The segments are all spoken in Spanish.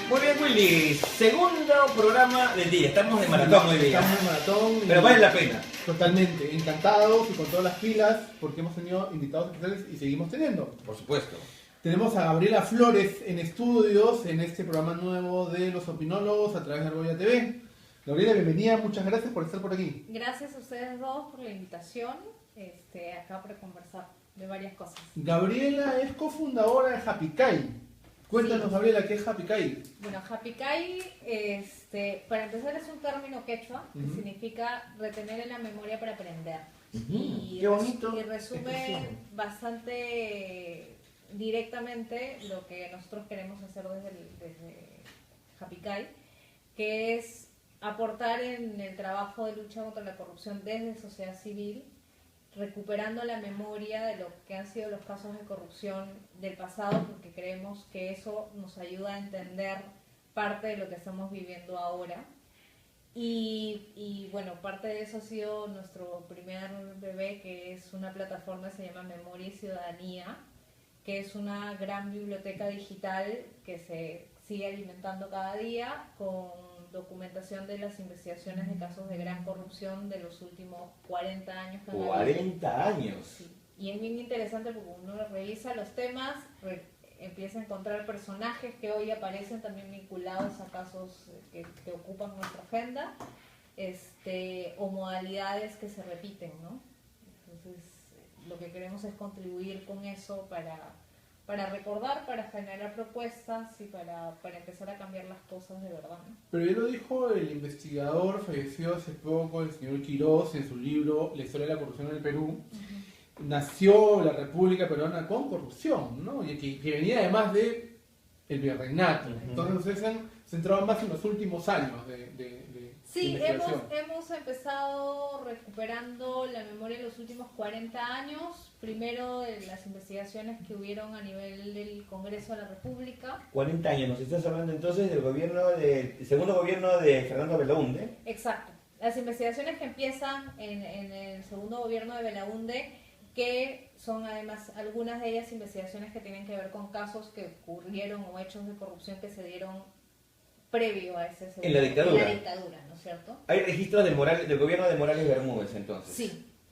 Muy bien, Willy. Segundo programa del día. Estamos de maratón hoy día. Estamos de maratón. Pero vale la pena. Totalmente. Encantados y con todas las pilas porque hemos tenido invitados especiales y seguimos teniendo. Por supuesto. Tenemos a Gabriela Flores en estudios en este programa nuevo de Los Opinólogos a través de Argolla TV. Gabriela, bienvenida. Muchas gracias por estar por aquí. Gracias a ustedes dos por la invitación. Acá para conversar de varias cosas. Gabriela es cofundadora de Happy Cuéntanos, Sí. Gabriela, ¿qué es Happy Bueno, Hapikai, para empezar, es un término quechua que Ujú. significa retener en la memoria para aprender. Qué bonito. Y resume bastante directamente lo que nosotros queremos hacer desde Hapikai, que es aportar en el trabajo de lucha contra la corrupción desde sociedad civil, recuperando la memoria de lo que han sido los casos de corrupción del pasado, porque creemos que eso nos ayuda a entender parte de lo que estamos viviendo ahora. Y bueno, parte de eso ha sido nuestro primer bebé, que es una plataforma que se llama Memoria y Ciudadanía, que es una gran biblioteca digital que se sigue alimentando cada día con documentación de las investigaciones de casos de gran corrupción de los últimos 40 años. que han habido. 40 años. Sí. Y es bien interesante porque uno revisa los temas, empieza a encontrar personajes que hoy aparecen también vinculados a casos que ocupan nuestra agenda, o modalidades que se repiten, ¿no? Entonces, lo que queremos es contribuir con eso para recordar, para generar propuestas y para empezar a cambiar las cosas de verdad, ¿no? Pero ya lo dijo el investigador fallecido hace poco, el señor Quirós, en su libro La historia de la corrupción en el Perú. Nació la República Peruana con corrupción, ¿no? Y que venía además de el virreinato. Entonces ustedes se han centrado más en los últimos años de Sí, investigación. hemos empezado recuperando la memoria de los últimos 40 años, primero de las investigaciones que hubieron a nivel del Congreso de la República. 40 años. Nos estás hablando entonces del segundo gobierno de Fernando Belaúnde. Exacto. Las investigaciones que empiezan en el segundo gobierno de Belaúnde, que son además algunas de ellas investigaciones que tienen que ver con casos que ocurrieron o hechos de corrupción que se dieron previo a ese segundo. En la dictadura. En la dictadura, ¿no es cierto? Hay registros del gobierno de Morales Bermúdez entonces.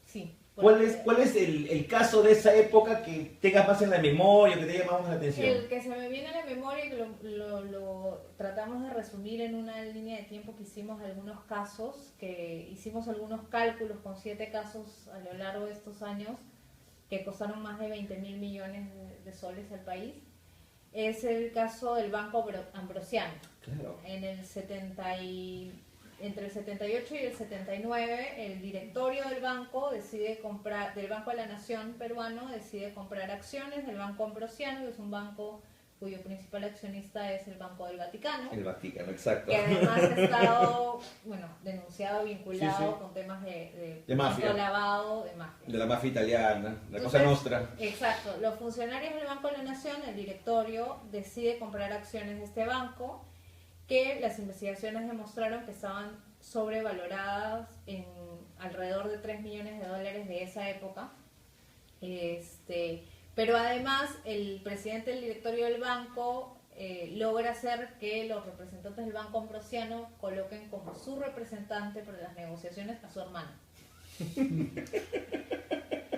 Sí. ¿Cuál es el caso de esa época que tengas más en la memoria, que te llama más la atención? El que se me viene a la memoria y que lo tratamos de resumir en una línea de tiempo que hicimos algunos casos, que hicimos algunos cálculos con 7 casos a lo largo de estos años que costaron más de 20.000 millones de soles al país. Es el caso del Banco Ambrosiano. Claro. Entre el 78 y el 79, el directorio del banco del Banco de la Nación peruano decide comprar acciones del Banco Ambrosiano, que es un banco cuyo principal accionista es el Banco del Vaticano. El Vaticano, exacto. Que además ha estado denunciado, vinculado Sí. con temas de mafia. lavado, de mafia. De la mafia italiana, la Cosa Entonces, Nostra. Exacto. Los funcionarios del Banco de la Nación, el directorio, decide comprar acciones de este banco, que las investigaciones demostraron que estaban sobrevaloradas en alrededor de 3 millones de dólares de esa época. Pero además el presidente del directorio del banco logra hacer que los representantes del Banco Ambrosiano coloquen como su representante para las negociaciones a su hermano.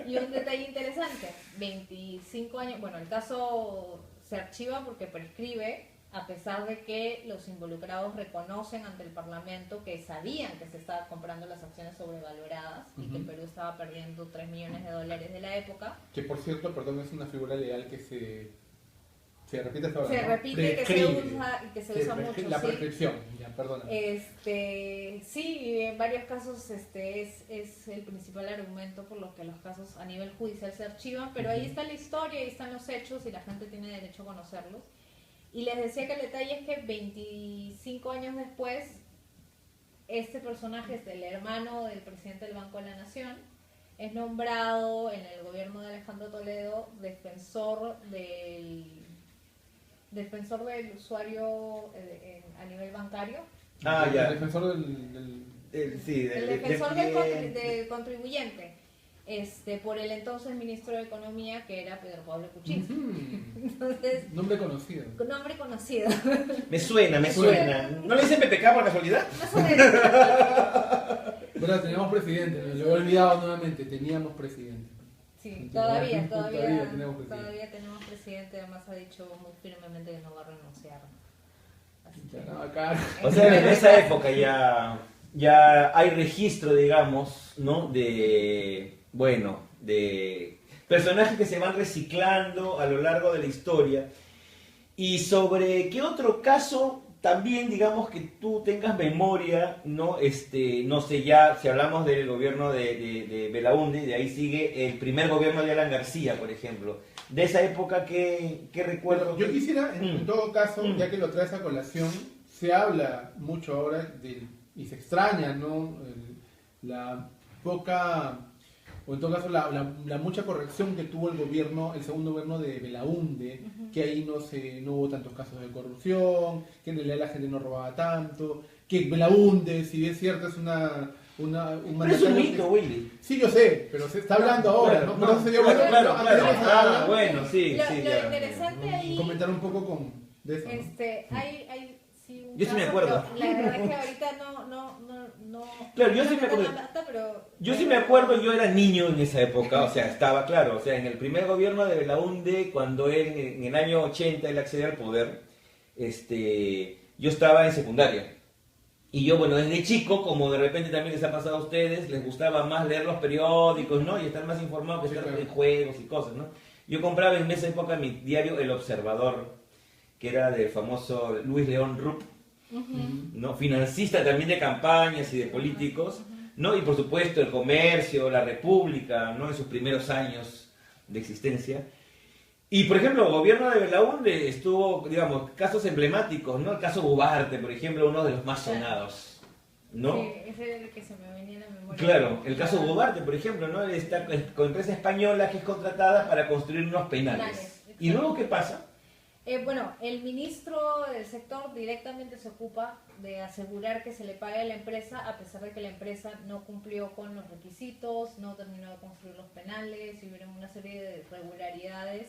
Y un detalle interesante, 25 años, el caso se archiva porque prescribe, a pesar de que los involucrados reconocen ante el Parlamento que sabían que se estaban comprando las acciones sobrevaloradas y que Perú estaba perdiendo 3 millones de dólares de la época. Que por cierto, perdón, es una figura legal que se repite hasta ahora. Se ¿no? repite, que se usa y que se usa mucho. La sí. prescripción, ya, perdona. Sí, en varios casos es el principal argumento por lo que los casos a nivel judicial se archivan, pero ahí está la historia, ahí están los hechos y la gente tiene derecho a conocerlos. Y les decía que el detalle es que 25 años después, este personaje es el hermano del presidente del Banco de la Nación, es nombrado en el gobierno de Alejandro Toledo defensor del usuario a nivel bancario. Ya. El defensor del El defensor del contribuyente. por el entonces ministro de Economía, que era Pedro Pablo Kuczynski. Ujú. Entonces, Nombre conocido. nombre conocido. Me suena. ¿No le dicen PPK por casualidad? Más o menos. Pero teníamos presidente, lo he olvidado nuevamente, teníamos presidente. Sí, Todavía todavía tenemos presidente. presidente. Además ha dicho muy firmemente que no va a renunciar. Así que, Ya, acá. O sea, en esa época ya hay registro, digamos, ¿no? De personajes que se van reciclando a lo largo de la historia. Y sobre qué otro caso también, digamos, que tú tengas memoria, ¿no? No sé, ya si hablamos del gobierno de Belaúnde, de ahí sigue el primer gobierno de Alan García, por ejemplo. De esa época, ¿qué recuerdo? Yo quisiera, en todo caso, ya que lo traes a colación, se habla mucho ahora y se extraña, ¿no? La poca, o en todo caso la mucha corrección que tuvo el segundo gobierno de Belaúnde, que ahí no hubo tantos casos de corrupción, que en realidad la gente no robaba tanto, que Belaúnde, si bien es cierto, es un Pero es un mito, Willy. Sí, yo sé, pero se está hablando ahora, ¿no? Pero sería bueno, Claro. Bueno, sí, Lo ya. interesante ahí, comentar un poco de eso, ¿no? hay sí, un Yo sí me caso, acuerdo. pero la verdad es que ahorita no Claro, yo sí no me acuerdo. tengo la data, pero Yo sí me acuerdo, yo era niño en esa época, o sea, estaba claro, o sea, en el primer gobierno de Belaúnde, cuando él, en el año 80 él accede al poder, yo estaba en secundaria. Y yo, bueno, desde chico, como de repente también les ha pasado a ustedes, les gustaba más leer los periódicos, ¿no? Y estar más informados que Sí, estar claro. en juegos y cosas, ¿no? Yo compraba en esa época mi diario El Observador, que era del famoso Luis León Rupp, ¿no? Financista también de campañas y de políticos, ¿no? Y por supuesto el Comercio, La República, ¿no? En sus primeros años de existencia. Y por ejemplo, el gobierno de Belaúnde estuvo, digamos, casos emblemáticos, ¿no? El caso Ugarte, por ejemplo, uno de los más sonados, ¿no? sí, ese era el que se me venía a la memoria. Claro, el caso Ugarte, por ejemplo, ¿no? Él está con empresa española que es contratada para construir unos penales. ¿Y luego qué pasa? Bueno, el ministro del sector directamente se ocupa de asegurar que se le pague a la empresa, a pesar de que la empresa no cumplió con los requisitos, no terminó de construir los penales, y hubieron una serie de irregularidades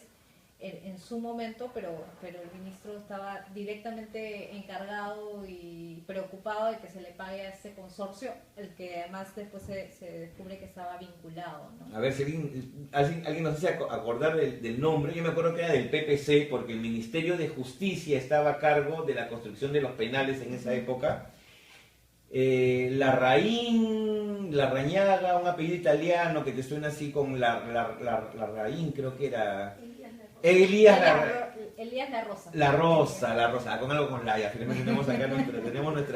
en su momento, pero el ministro estaba directamente encargado y preocupado de que se le pague a este consorcio, el que además después se descubre que estaba vinculado, ¿no? A ver si alguien nos hace acordar del nombre. Yo me acuerdo que era del PPC, porque el Ministerio de Justicia estaba a cargo de la construcción de los penales en esa época. Larrañaga, un apellido italiano que te suena así con Larraín, creo que era... Elías La Rosa, con algo con la, ya, finalmente tenemos acá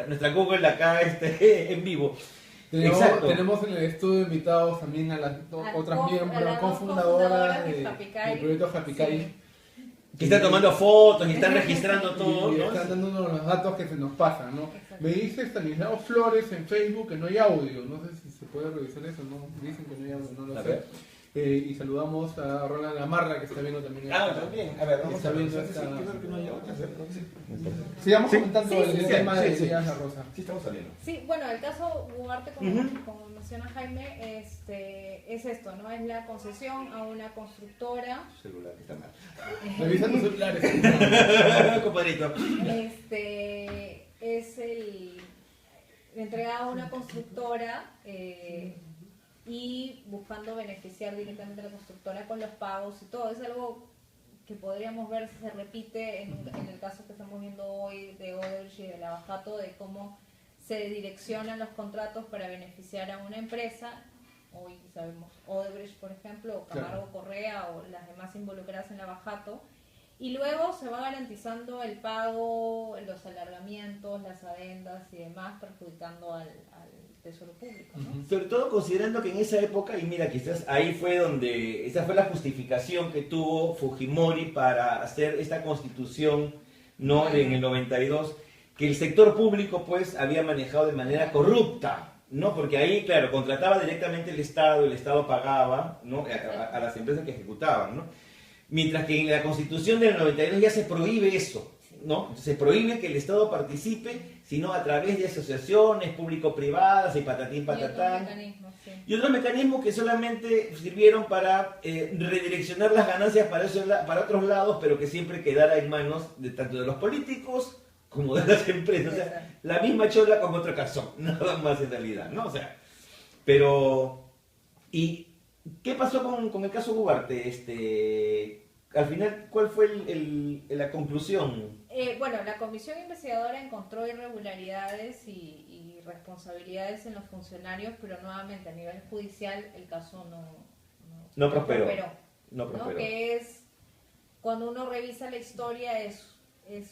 nuestra Google acá en vivo. Exacto. Tenemos en el estudio invitados también a las otras miembros, cofundadoras del proyecto Japicay. Que están tomando fotos y están registrando todo, y ¿no? están dándonos los datos que se nos pasan, ¿no? Exacto. Me dice Stanislao Flores en Facebook que no hay audio, no sé si se puede revisar eso, ¿no? Dicen que no hay audio, no lo A sé. ver. Y saludamos a Roland Gamarra que está viendo también. También. A ver, vamos Está a viendo ver. esta- Sí, Sigamos Sí. comentando Sí, el sí, tema de sí. Elías La Rosa. estamos saliendo. Sí, bueno, el caso Ugarte, como menciona Jaime, es esto, ¿no? Es la concesión a una constructora, Celular, que está mal. Revisa tus celulares. Compadrito. es entregado a una constructora y buscando beneficiar directamente a la constructora con los pagos y todo. Es algo que podríamos ver si se repite en el caso que estamos viendo hoy de Odebrecht y de Lavajato, de cómo se direccionan los contratos para beneficiar a una empresa. Hoy sabemos Odebrecht, por ejemplo, o Camargo Correa o las demás involucradas en Lavajato. Y luego se va garantizando el pago, los alargamientos, las adendas y demás, perjudicando al tesoro público, ¿no? Sobre todo considerando que en esa época, y mira, quizás ahí fue donde, esa fue la justificación que tuvo Fujimori para hacer esta constitución, ¿no? En el 92, que el sector público pues había manejado de manera corrupta, ¿no? Porque ahí, claro, contrataba directamente el Estado pagaba, ¿no? A las empresas que ejecutaban, ¿no? Mientras que en la constitución del 92 ya se prohíbe eso, ¿no? Se prohíbe que el Estado participe, sino a través de asociaciones público-privadas y patatín patatán. Y otros mecanismos que solamente sirvieron para redireccionar las ganancias para otros lados, pero que siempre quedara en manos de tanto de los políticos como de las empresas. O sea, la misma chola con otro calzón, nada más en realidad, ¿no? O sea, pero... ¿Y qué pasó con el caso Ugarte? Al final, ¿cuál fue la conclusión? Bueno, la comisión investigadora encontró irregularidades y responsabilidades en los funcionarios, pero nuevamente a nivel judicial el caso no prosperó. ¿no? Que es, cuando uno revisa la historia, es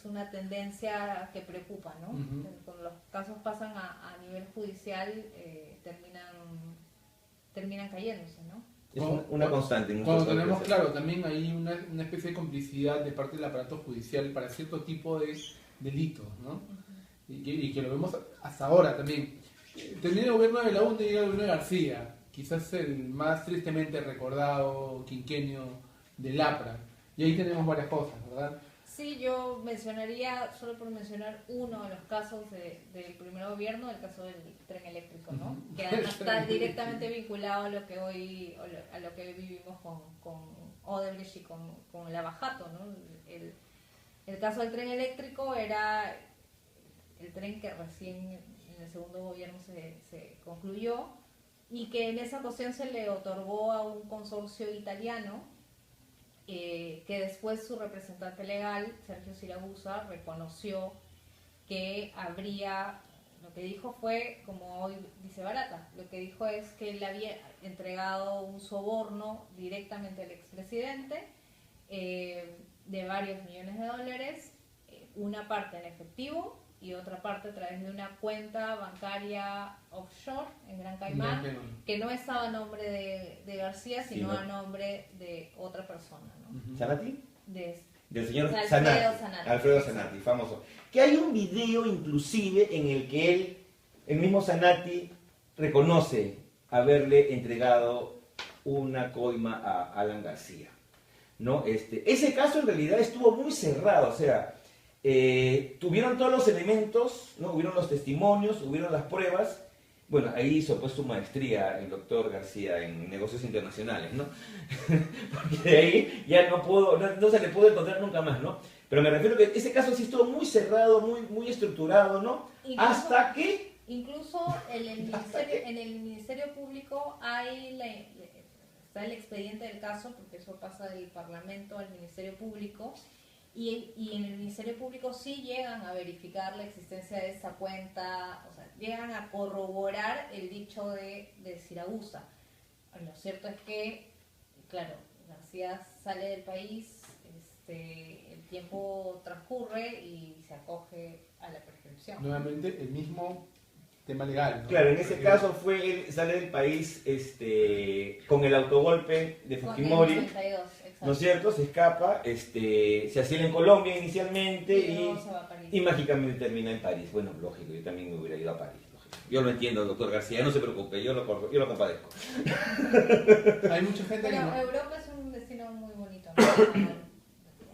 una tendencia que preocupa, ¿no? Cuando los casos pasan a nivel judicial, terminan cayéndose, ¿no? Es una constante. Cuando tenemos, claro, también hay una especie de complicidad de parte del aparato judicial para cierto tipo de delitos, ¿no? Y que lo vemos hasta ahora también. Termina el gobierno de la UNE y llega el gobierno de García, quizás el más tristemente recordado quinquenio del APRA. Y ahí tenemos varias cosas, ¿verdad? Sí, yo mencionaría, solo por mencionar uno de los casos del primer gobierno, el caso del tren eléctrico, ¿no? Que además está directamente vinculado a lo que hoy vivimos con Odebrecht y con Lavajato, ¿no? El caso del tren eléctrico era el tren que recién en el segundo gobierno se concluyó y que en esa ocasión se le otorgó a un consorcio italiano, que después su representante legal, Sergio Siragusa, reconoció que lo que dijo fue, como hoy dice Barata, lo que dijo es que él había entregado un soborno directamente al expresidente de varios millones de dólares, una parte en efectivo y otra parte a través de una cuenta bancaria offshore en Gran Caimán, que no estaba a nombre de García, sino a nombre de otra persona, ¿no? ¿Zanatti? Del señor Alfredo Zanatti, famoso. Que hay un video inclusive en el que el mismo Zanatti, reconoce haberle entregado una coima a Alan García, ¿no? Ese caso en realidad estuvo muy cerrado, o sea, tuvieron todos los elementos, ¿no? Hubieron los testimonios, hubieron las pruebas. Bueno, ahí hizo pues su maestría el doctor García en negocios internacionales, ¿no? Porque de ahí ya no se le pudo encontrar nunca más, ¿no? Pero me refiero que ese caso sí estuvo muy cerrado, muy estructurado, ¿no? Hasta que... Incluso en el Ministerio Público está el expediente del caso, porque eso pasa del Parlamento al Ministerio Público, y en el Ministerio Público sí llegan a verificar la existencia de esta cuenta, o sea, llegan a corroborar el dicho de Siragusa. Lo cierto es que, claro, García sale del país, el tiempo transcurre y se acoge a la prescripción. Nuevamente, el mismo tema legal, ¿no? Claro, en ese caso él sale del país con el autogolpe de Fujimori. Con el 92, ¿no es cierto? Se escapa, se asila en Colombia inicialmente y mágicamente termina en París. Bueno, lógico, yo también me hubiera ido a París. Lógico. Yo lo entiendo, doctor García, no se preocupe, yo lo compadezco. Hay mucha gente Pero que Europa es un destino muy bonito, ¿no?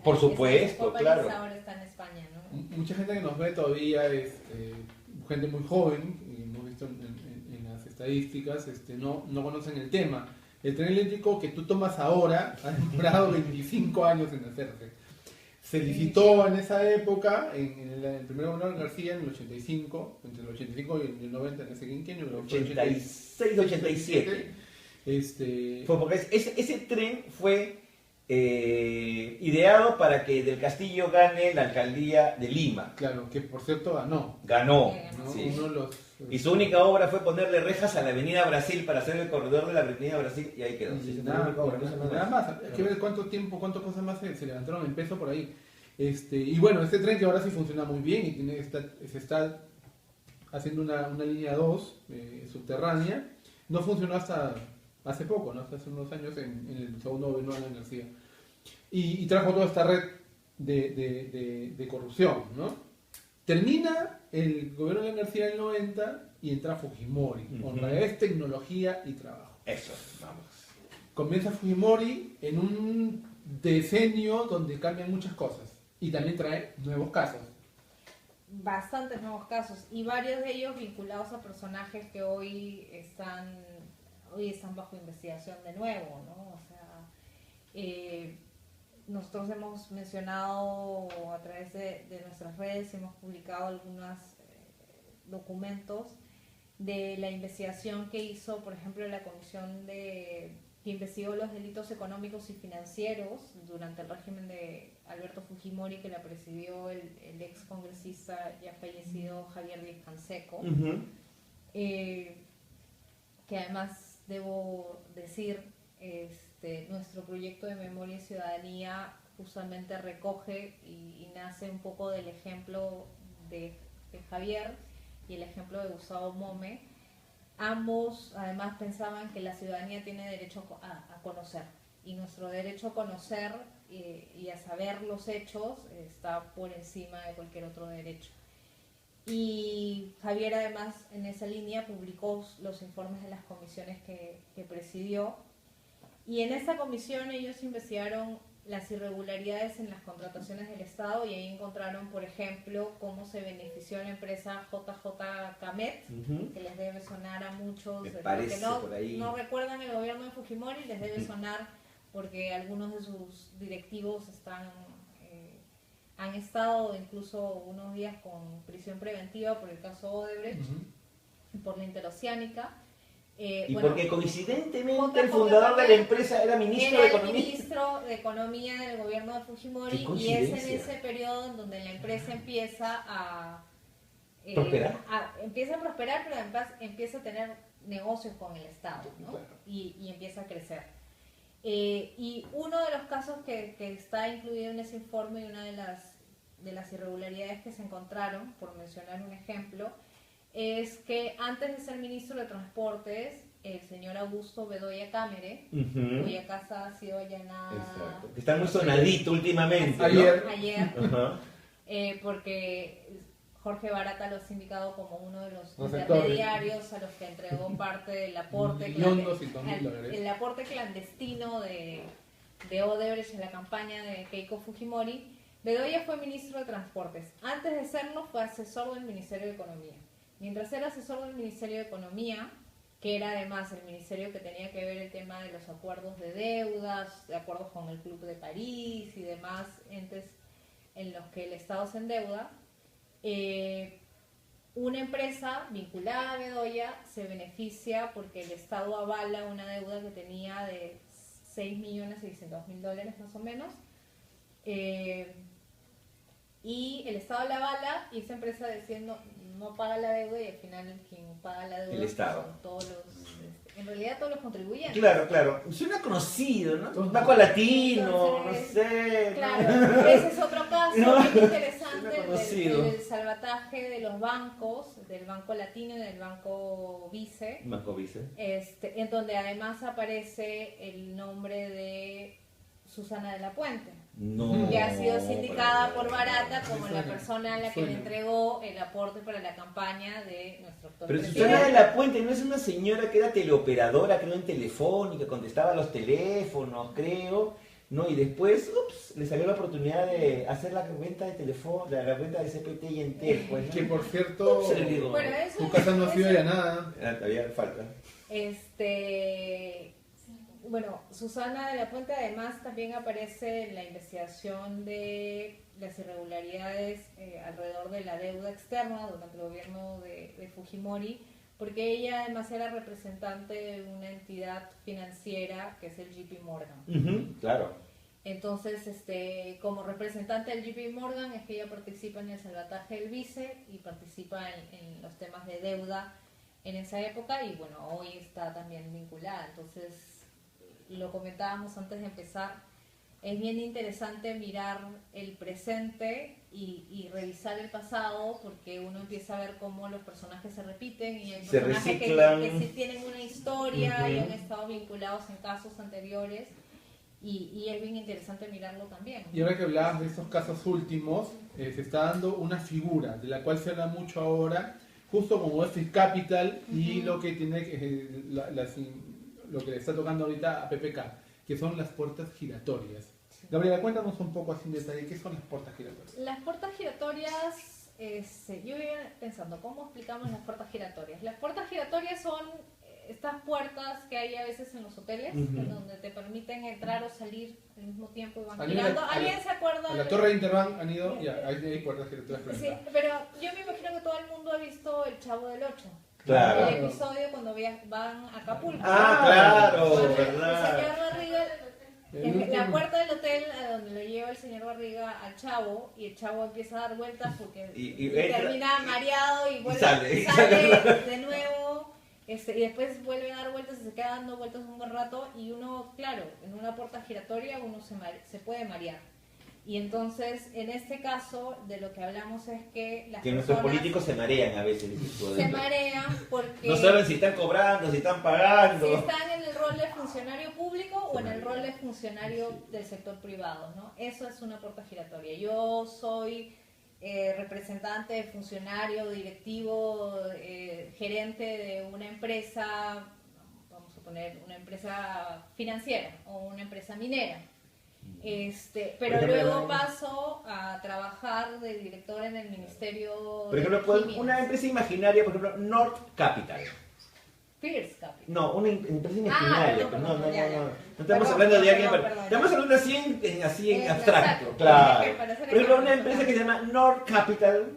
Por supuesto, claro. París ahora está en España, ¿no? Mucha gente que nos ve todavía es gente muy joven, y hemos visto en las estadísticas, no conocen el tema. El tren eléctrico que tú tomas ahora ha demorado 25 años en hacerse. Se licitó en esa época, en el primer gobierno de García, en el 85, entre el 85 y el 90, en ese quinquenio. 86, 87. Fue porque ese tren fue ideado para que Del Castillo gane la alcaldía de Lima. Claro, que por cierto ganó. Ganó. ¿No? Sí. Uno y su única obra fue ponerle rejas a la Avenida Brasil para hacer el corredor de la Avenida Brasil y ahí quedó. Sí, nada más. Hay que ver cuántas cosas más se levantaron en peso por ahí. Y bueno, este tren que ahora sí funciona muy bien y se está haciendo una línea 2 subterránea, no funcionó hasta hace poco, ¿no? Hasta hace unos años en el segundo gobierno de Alan García. Y trajo toda esta red de corrupción, ¿no? Termina el gobierno de Alan García en el 90 y entra Fujimori, con honradez, tecnología y trabajo. Eso, vamos. Comienza Fujimori en un decenio donde cambian muchas cosas. Y también trae nuevos casos. Bastantes nuevos casos y varios de ellos vinculados a personajes que hoy están bajo investigación de nuevo, ¿no? O sea, nosotros hemos mencionado a través de nuestras redes, hemos publicado algunos documentos de la investigación que hizo, por ejemplo, la comisión que investigó los delitos económicos y financieros durante el régimen de Alberto Fujimori, que la presidió el ex congresista ya fallecido Javier Díaz-Canseco, que además debo decir, nuestro proyecto de Memoria y Ciudadanía justamente recoge y nace un poco del ejemplo de Javier y el ejemplo de Gustavo Mome. Ambos además pensaban que la ciudadanía tiene derecho a conocer, y nuestro derecho a conocer y a saber los hechos está por encima de cualquier otro derecho. Y Javier además en esa línea publicó los informes de las comisiones que presidió, y en esa comisión ellos investigaron las irregularidades en las contrataciones del Estado, y ahí encontraron, por ejemplo, cómo se benefició la empresa JJ Camet, que les debe sonar a muchos Me que parece por ahí. no recuerdan el gobierno de Fujimori, les debe sonar porque algunos de sus directivos han estado incluso unos días con prisión preventiva por el caso Odebrecht y por la Interoceánica. Y bueno, porque coincidentemente JJ el fundador de la Camet empresa era ministro era de el Economía. ministro de Economía del gobierno de Fujimori, Qué y es coincidencia. en ese periodo en donde la empresa empieza a ¿Prosperar? empieza a prosperar, pero además empieza a tener negocios con el Estado, ¿no? Claro. Y empieza a crecer. Y uno de los casos que está incluido en ese informe, y una de las irregularidades que se encontraron, por mencionar un ejemplo, es que antes de ser ministro de Transportes, el señor Augusto Bedoya Cámara, cuya casa ha sido allanada. Exacto. Que está muy sonadito últimamente, ¿no? Ayer. Ajá. Porque Jorge Barata los ha indicado como uno de los Los intermediarios a los que entregó parte del aporte, $1.200.000. el aporte clandestino de Odebrecht en la campaña de Keiko Fujimori. Bedoya fue ministro de Transportes. Antes de serlo, fue asesor del Ministerio de Economía. Mientras era asesor del Ministerio de Economía, que era además el ministerio que tenía que ver el tema de los acuerdos de deudas, de acuerdos con el Club de París y demás entes en los que el Estado se endeuda, una empresa vinculada a Bedoya se beneficia porque el Estado avala una deuda que tenía de $6.600.000 más o menos, y el Estado la avala, y esa empresa decide no paga la deuda, y al final quien paga la deuda El Estado. son todos los, en realidad todos los contribuyentes. Claro, claro. Suena conocido, ¿no? Banco Latino, no Entonces, sé. Claro, ese es otro caso No. muy interesante Suena conocido. del salvataje de los bancos, del Banco Latino y del Banco Vice, Banco Vice. en donde además aparece el nombre de Susana de la Puente, No. que ha sido sindicada por favor. Barata como la Suena, persona a la que le suena. entregó el aporte para la campaña de nuestro actual Pero presidente. Susana de la Puente no es una señora que era teleoperadora, creo, en Telefónica, contestaba los teléfonos, creo, ¿no? Y después, le salió la oportunidad de hacer la venta de teléfono, la venta de CPT y Entel, pues, ¿no? Que por cierto, Se le digo. Bueno, eso tu casa no ha sido allanada. Todavía falta. Bueno, Susana de la Puente además también aparece en la investigación de las irregularidades alrededor de la deuda externa durante el gobierno de Fujimori, porque ella además era representante de una entidad financiera que es el JP Morgan. Claro. Entonces, como representante del JP Morgan es que ella participa en el salvataje del Vice y participa en los temas de deuda en esa época, y bueno, hoy está también vinculada. Entonces, lo comentábamos antes de empezar, es bien interesante mirar el presente y revisar el pasado, porque uno empieza a ver cómo los personajes se repiten y hay Se personajes reciclan. que sí tienen una historia y han estado vinculados en casos anteriores, y es bien interesante mirarlo también. Y ahora que hablabas de estos casos últimos, se está dando una figura de la cual se habla mucho ahora, justo como es el Capital y lo que tiene lo que le está tocando ahorita a PPK, que son las puertas giratorias. Sí. Gabriela, cuéntanos un poco así en detalle, ¿qué son las puertas giratorias? Las puertas giratorias, yo iba pensando, ¿cómo explicamos las puertas giratorias? Las puertas giratorias son estas puertas que hay a veces en los hoteles, en donde te permiten entrar o salir al mismo tiempo y van girando. ¿Alguien se acuerda? A la Torre de Interbank han ido, ya, hay puertas giratorias. Sí, pero yo me imagino que todo el mundo ha visto El Chavo del Ocho. Claro. El episodio cuando van a Acapulco. Claro, Cuando verdad. el señor Barriga, en la puerta del hotel a donde lo lleva el señor Barriga al Chavo, y el Chavo empieza a dar vueltas porque Y termina mareado y vuelve, sale de nuevo, y después vuelve a dar vueltas y se queda dando vueltas un buen rato, y uno, claro, en una puerta giratoria uno se puede marear. Y entonces, en este caso, de lo que hablamos es que las nuestros personas políticos se marean a veces. se marean porque No saben si están cobrando, si están pagando. si están en el rol de funcionario público o en el rol de funcionario del sector privado, ¿no? Eso es una puerta giratoria. Yo soy representante, funcionario, directivo, gerente de una empresa, vamos a poner una empresa financiera o una empresa minera. Pero ejemplo, luego paso a trabajar de director en el Ministerio Por ejemplo, de Química. una empresa imaginaria, por ejemplo, North Capital. Pierce Capital. No, una empresa imaginaria. perdón, No ya. estamos hablando de alguien. Perdón. Estamos hablando así en abstracto. Exacto. Claro. Para hacer Por ejemplo, una ejemplo. empresa que se llama North Capital.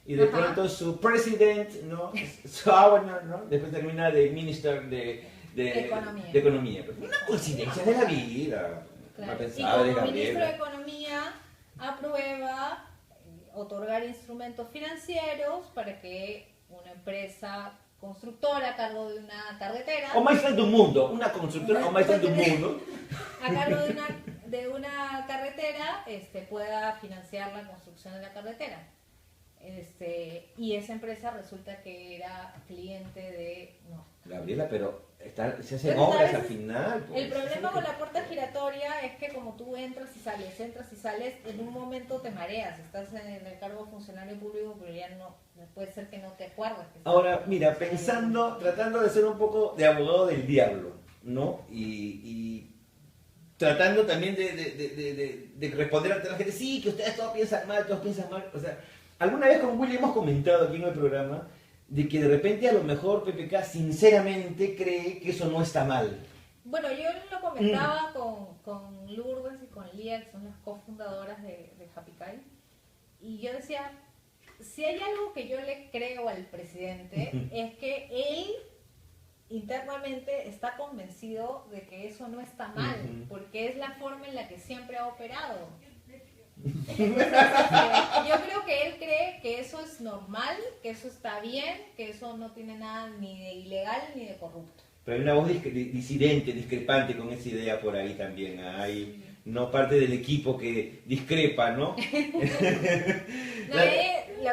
Y de Ajá. pronto su president, ¿no? Su owner, ¿no? Después termina de minister de economía. Pues, una coincidencia de la vida. Claro. No Y pensaba de como ministro de Gabriela. Economía aprueba otorgar instrumentos financieros para que una empresa constructora a cargo de una carretera, O maestra do mundo, una constructora o maestra do mundo. a cargo de una carretera, pueda financiar la construcción de la carretera. Y esa empresa resulta que era cliente de... No. Gabriela, pero se hacen Entonces, obras ¿sabes? al final. Pues. El problema con la puerta giratoria es que como tú entras y sales, en un momento te mareas, estás en el cargo de funcionario público, pero ya no, puede ser que no te acuerdas. Que Ahora, mira, tratando de ser un poco de abogado del diablo, ¿no? Y tratando también de responder ante la gente, sí, que ustedes todos piensan mal. O sea, alguna vez con Willy hemos comentado aquí en el programa de que de repente a lo mejor PPK sinceramente cree que eso no está mal. Bueno, yo lo comentaba con Lourdes y con Lía, que son las cofundadoras de Happy Kai, y yo decía, si hay algo que yo le creo al presidente, es que él internamente está convencido de que eso no está mal, porque es la forma en la que siempre ha operado. Entonces, yo creo que él cree que eso es normal, que eso está bien, que eso no tiene nada ni de ilegal ni de corrupto. Pero hay una voz disidente, discrepante con esa idea por ahí también. Hay no parte del equipo que discrepa, ¿no? Lo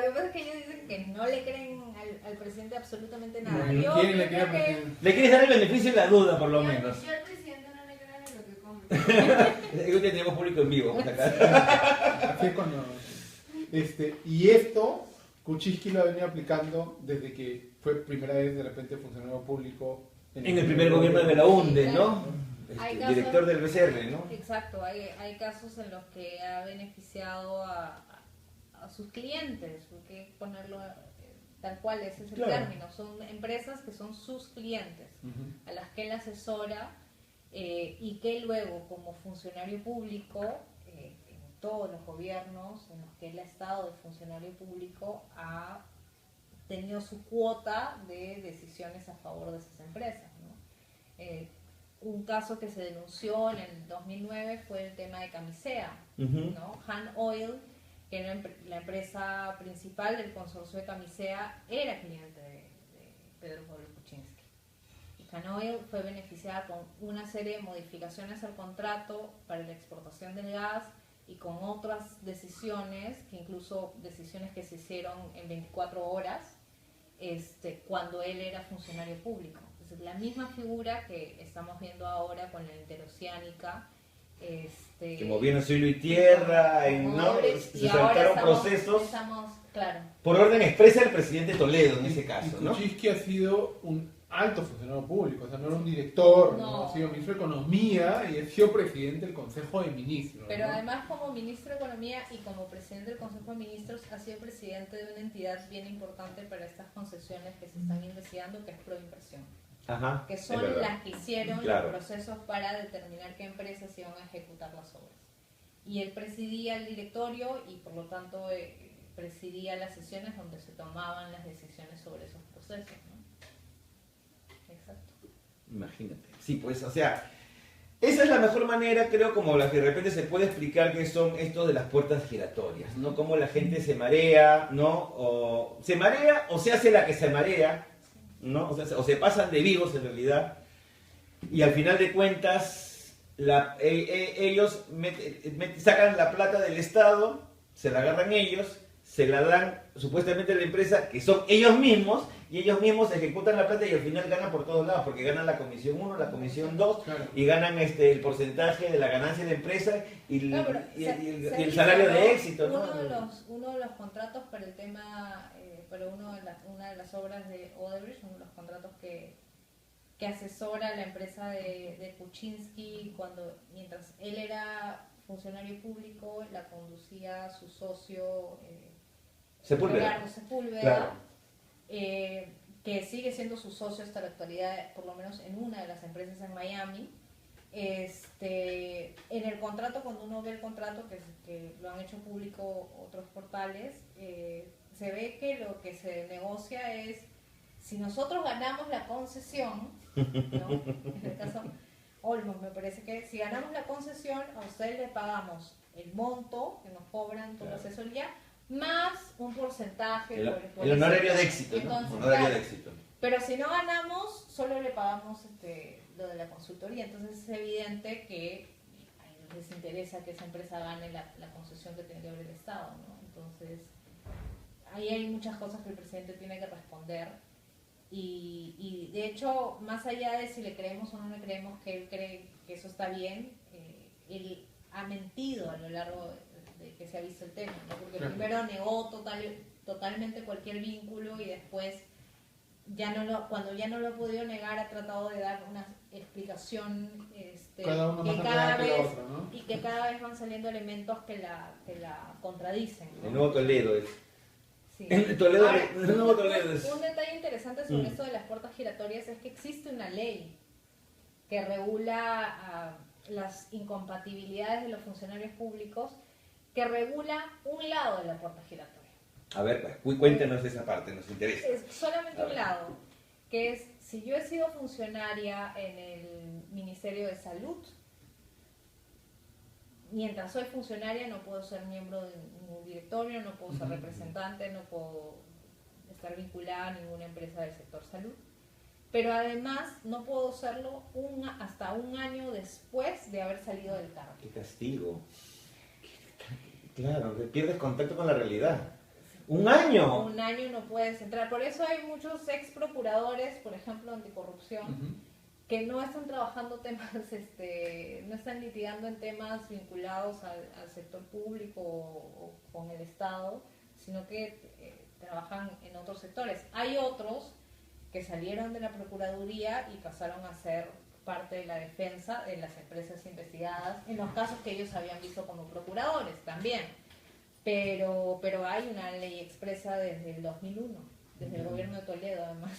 que pasa es que ellos dicen que no le creen al presidente absolutamente nada. Yo ¿Quién le creo cree al que... presidente? Le quieres dar el beneficio de la duda, por lo menos. Yo al presidente no le creo ni lo que come. Hoy tenemos público en vivo. Así es cuando... y esto, Kuczynski lo ha venido aplicando desde que fue primera vez de repente funcionario público. En el primer gobierno de Belaúnde, ¿no? Hay casos- Director del BCR, ¿no? Exacto, hay casos en los que ha beneficiado a sus clientes, porque hay que ponerlo tal cual, ese es el Claro. término. Son empresas que son sus clientes, a las que él asesora y que luego como funcionario público, en todos los gobiernos en los que él ha estado de funcionario público, ha tenido su cuota de decisiones a favor de esas empresas, ¿no? Un caso que se denunció en el 2009 fue el tema de Camisea, ¿no? Han Oil, que era la empresa principal del consorcio de Camisea, era cliente de Pedro Pablo Kuczynski. Y Han Oil fue beneficiada con una serie de modificaciones al contrato para la exportación del gas y con otras decisiones, que incluso decisiones que se hicieron en 24 horas, cuando él era funcionario público. Entonces, la misma figura que estamos viendo ahora con la interoceánica, Que movieron cielo y tierra, ¿no? Se saltaron procesos claro. por orden expresa del presidente Toledo en ese caso, ¿no? Kuczynski ha sido alto funcionario público, o sea, no era un director, No. ha sido ministro de Economía y ha sido presidente del Consejo de Ministros. Pero ¿no? además como ministro de Economía y como presidente del Consejo de Ministros ha sido presidente de una entidad bien importante para estas concesiones que se están investigando, que es Proinversión, Ajá. que es son verdad. las que hicieron Claro. los procesos para determinar qué empresas iban a ejecutar las obras. Y él presidía el directorio y por lo tanto presidía las sesiones donde se tomaban las decisiones sobre esos procesos, ¿no? Exacto. Imagínate. Sí, pues, o sea, esa es la mejor manera, creo, como la que de repente se puede explicar que son estos de las puertas giratorias, ¿no? Cómo la gente se marea, ¿no? O se marea o se hace la que se marea, ¿no? O se pasan de vivos en realidad. Y al final de cuentas, ellos sacan la plata del Estado, se la agarran ellos, se la dan supuestamente a la empresa, que son ellos mismos, y ellos mismos ejecutan la plata y al final ganan por todos lados, porque ganan la comisión 1, la comisión 2, Claro. y ganan el porcentaje de la ganancia de la empresa y el, No, pero y se- el- y el- se y el hizo, salario ¿no? de éxito, ¿no? Uno de los contratos para el tema, para una de las obras de Odebrecht, uno de los contratos que asesora la empresa de Kuczynski mientras él era funcionario público, la conducía su socio Sepúlveda. Gerardo Sepúlveda, Claro. que sigue siendo su socio hasta la actualidad, por lo menos en una de las empresas en Miami. En el contrato, cuando uno ve el contrato, que lo han hecho público otros portales, se ve que lo que se negocia es, si nosotros ganamos la concesión, ¿no? En el caso Olmos, me parece que si ganamos la concesión, a ustedes les pagamos el monto que nos cobran por la Claro. asesoría, más un porcentaje por El honorario ese- de éxito, ¿no? Entonces, Honorario claro, de éxito. pero si no ganamos, solo le pagamos lo de la consultoría. Entonces es evidente que a ellos les interesa que esa empresa gane la concesión que tiene que ver el Estado, ¿no? Entonces, ahí hay muchas cosas que el presidente tiene que responder. Y de hecho, más allá de si le creemos o no le creemos que él cree que eso está bien, él ha mentido a lo largo de que se ha visto el tema, ¿no? Porque Claro. primero negó totalmente cualquier vínculo y después cuando ya no lo ha podido negar, ha tratado de dar una explicación Cada uno que más cada atrás que la vez otra, ¿no? y que cada vez van saliendo elementos que la contradicen, ¿no? El nuevo Toledo es. Sí. El Toledo, Ahora, el nuevo Toledo es. un detalle interesante sobre esto de las puertas giratorias es que existe una ley que regula las incompatibilidades de los funcionarios públicos, que regula un lado de la puerta giratoria. A ver, pues, cuéntenos esa parte, nos interesa. Es solamente A un ver. lado, que es, si yo he sido funcionaria en el Ministerio de Salud, mientras soy funcionaria no puedo ser miembro de ningún directorio, no puedo ser representante, no puedo estar vinculada a ninguna empresa del sector salud. Pero además no puedo serlo hasta un año después de haber salido del cargo. Qué castigo. Claro, que pierdes contacto con la realidad. ¡Un año! Un año no puedes entrar. Por eso hay muchos ex procuradores, por ejemplo, anticorrupción, Ujú. que no están trabajando temas, no están litigando en temas vinculados al sector público o con el Estado, sino que trabajan en otros sectores. Hay otros que salieron de la Procuraduría y pasaron a ser parte de la defensa de las empresas investigadas, en los casos que ellos habían visto como procuradores también. Pero hay una ley expresa desde el 2001, desde el gobierno de Toledo además.